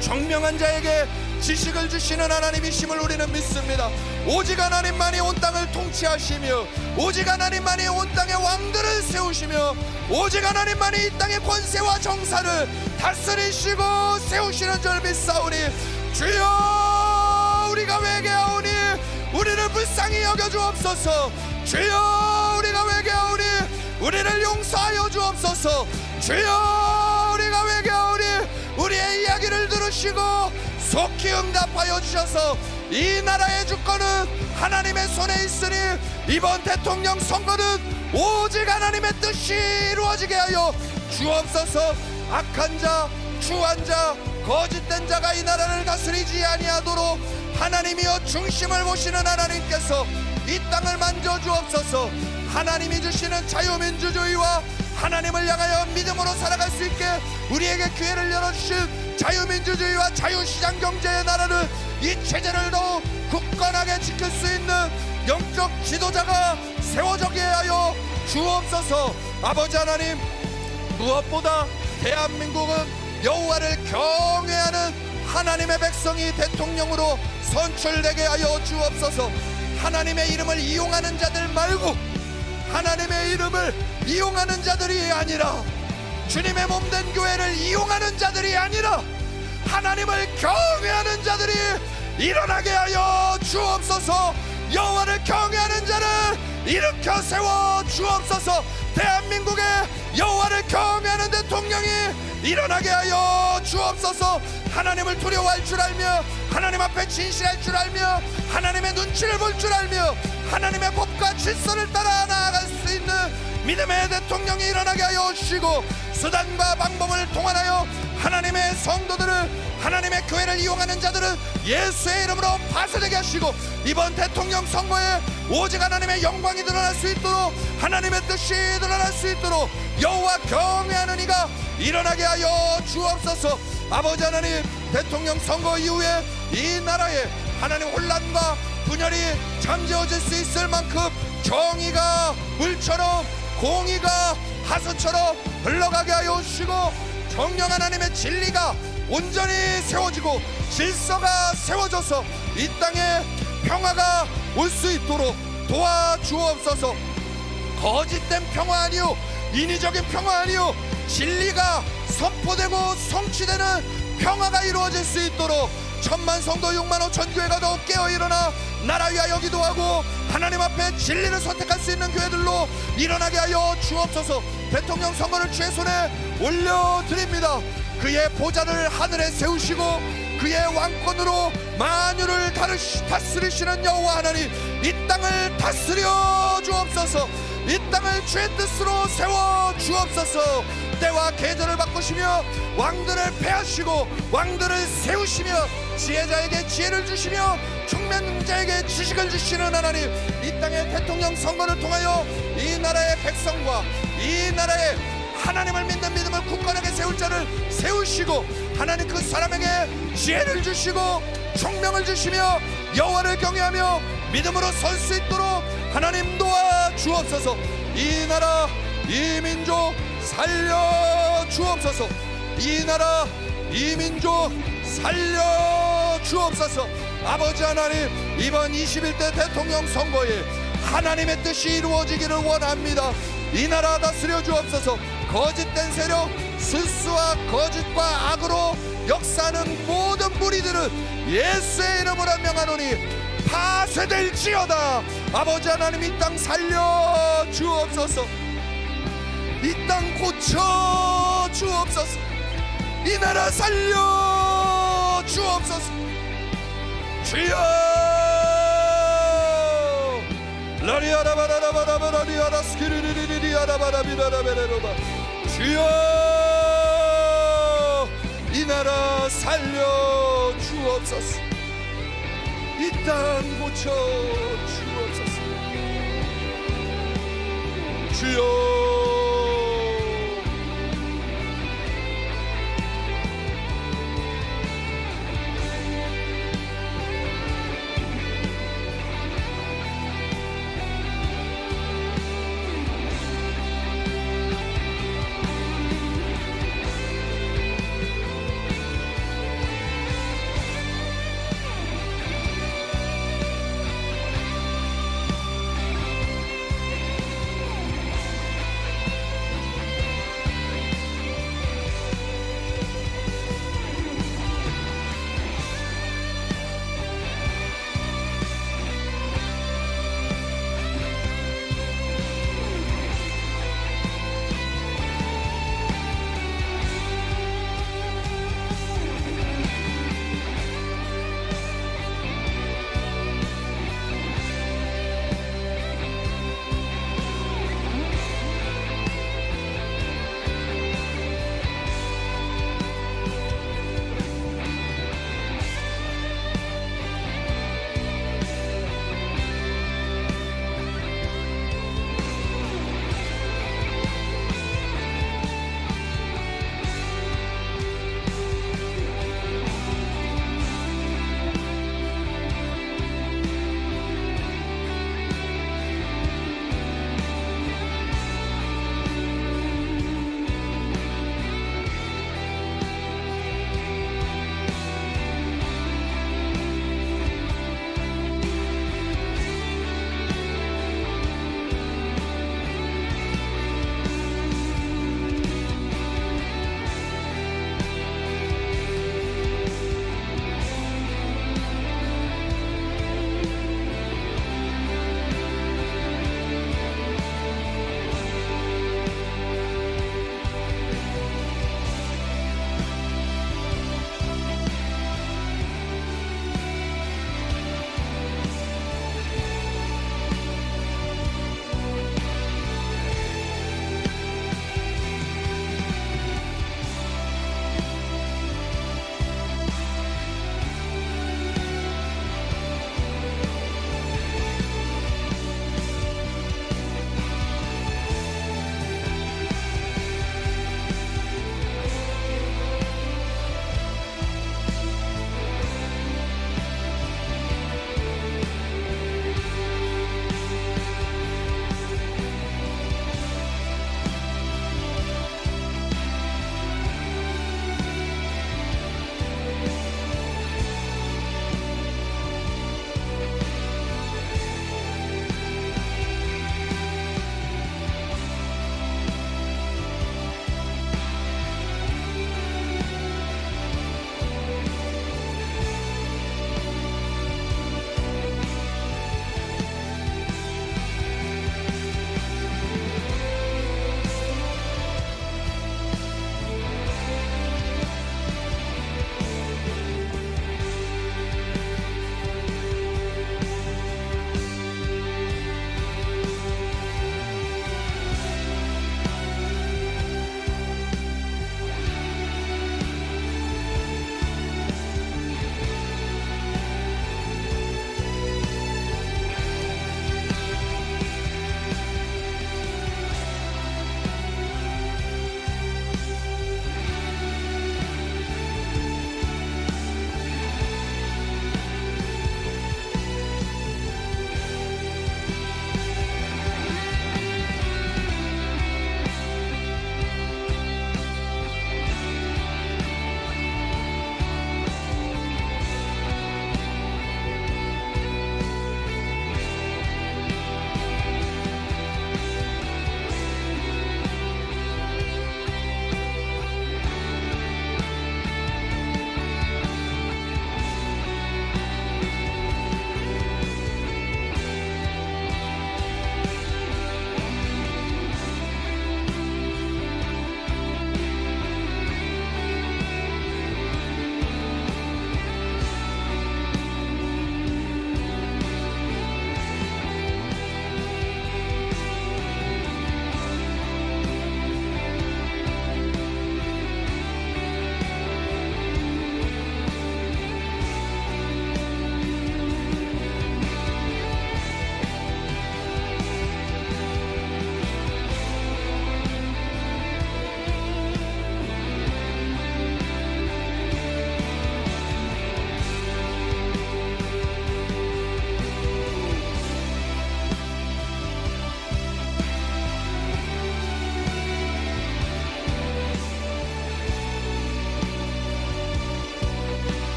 청명한 자에게 지식을 주시는 하나님이심을 우리는 믿습니다. 오직 하나님만이 온 땅을 통치하시며 오직 하나님만이 온 땅의 왕들을 세우시며 오직 하나님만이 이 땅의 권세와 정사를 다스리시고 세우시는 줄 믿사오니 주여, 우리가 회개하오니 우리를 불쌍히 여겨주옵소서. 주여, 우리가 회개하오니 우리를 용서하여 주옵소서. 주여, 우리가 회개하오니 우리의 이야기를 들으시고 속히 응답하여 주셔서 이 나라의 주권은 하나님의 손에 있으니 이번 대통령 선거는 오직 하나님의 뜻이 이루어지게 하여 주옵소서. 악한 자, 추한 자, 거짓된 자가 이 나라를 다스리지 아니하도록 하나님이여 중심을 보시는 하나님께서 이 땅을 만져주옵소서. 하나님이 주시는 자유민주주의와 하나님을 향하여 믿음으로 살아갈 수 있게 우리에게 기회를 열어주신 자유민주주의와 자유시장 경제의 나라를 이 체제를 더욱 굳건하게 지킬 수 있는 영적 지도자가 세워지게 하여 주옵소서. 아버지 하나님, 무엇보다 대한민국은 여호와를 경외하는 하나님의 백성이 대통령으로 선출되게 하여 주옵소서. 하나님의 이름을 이용하는 자들 말고 하나님의 이름을 이용하는 자들이 아니라 주님의 몸된 교회를 이용하는 자들이 아니라 하나님을 경외하는 자들이 일어나게 하여 주옵소서. 여호와를 경외하는 자를 일으켜 세워 주옵소서. 대한민국의 일어나게 하여 주옵소서. 하나님을 두려워할 줄 알며 하나님 앞에 진실할 줄 알며 하나님의 눈치를 볼 줄 알며 하나님의 법과 질서를 따라 나아갈 수 있는 믿음의 대통령이 일어나게 하여 주시고, 수단과 방법을 통하여 하나님의 성도들을, 하나님의 교회를 이용하는 자들은 예수의 이름으로 파쇄되게 하시고, 이번 대통령 선거에 오직 하나님의 영광이 드러날 수 있도록, 하나님의 뜻이 드러날 수 있도록 여호와 경외하는 이가 일어나게 하여 주옵소서. 아버지 하나님, 대통령 선거 이후에 이 나라에 하나님 혼란과 분열이 잠재워질 수 있을 만큼 정의가 물처럼, 공의가 하수처럼 흘러가게 하여 주시고, 정령 하나님의 진리가 온전히 세워지고 질서가 세워져서 이 땅에 평화가 올 수 있도록 도와주옵소서. 거짓된 평화 아니요, 인위적인 평화 아니요, 진리가 선포되고 성취되는 평화가 이루어질 수 있도록 천만 성도 6만 5천 교회가 더욱 깨어일어나 나라 위하여 기도하고 하나님 앞에 진리를 선택할 수 있는 교회들로 일어나게 하여 주옵소서. 대통령 선거를 주의 손에 올려드립니다. 그의 보좌를 하늘에 세우시고 그의 왕권으로 만유를 다스리시는 여호와 하나님, 이 땅을 다스려 주옵소서. 이 땅을 주의 뜻으로 세워 주옵소서. 때와 계절을 바꾸시며 왕들을 패하시고 왕들을 세우시며 지혜자에게 지혜를 주시며 총명자에게 지식을 주시는 하나님, 이 땅의 대통령 선거를 통하여 이 나라의 백성과 이 나라의 하나님을 믿는 믿음을 굳건하게 세울 자를 세우시고 하나님 그 사람에게 지혜를 주시고 총명을 주시며 여호와를 경외하며 믿음으로 설 수 있도록 하나님 도와 주옵소서. 이 나라 이 민족 살려 주옵소서. 이 나라 이 민족 살려 주옵소서. 아버지 하나님, 이번 21대 대통령 선거에 하나님의 뜻이 이루어지기를 원합니다. 이 나라 다스려 주옵소서. 거짓된 세력, 술수와 거짓과 악으로 역사하는 모든 무리들은 예수의 이름으로 명하노니 파쇄될지어다. 아버지 하나님, 이 땅 살려 주옵소서. 이 땅 고쳐 주옵소서. 이 나라 살려 주옵소서. 주여 주여 이 나라 살려 주옵소서. 이 땅 고쳐 주옵소서. 주여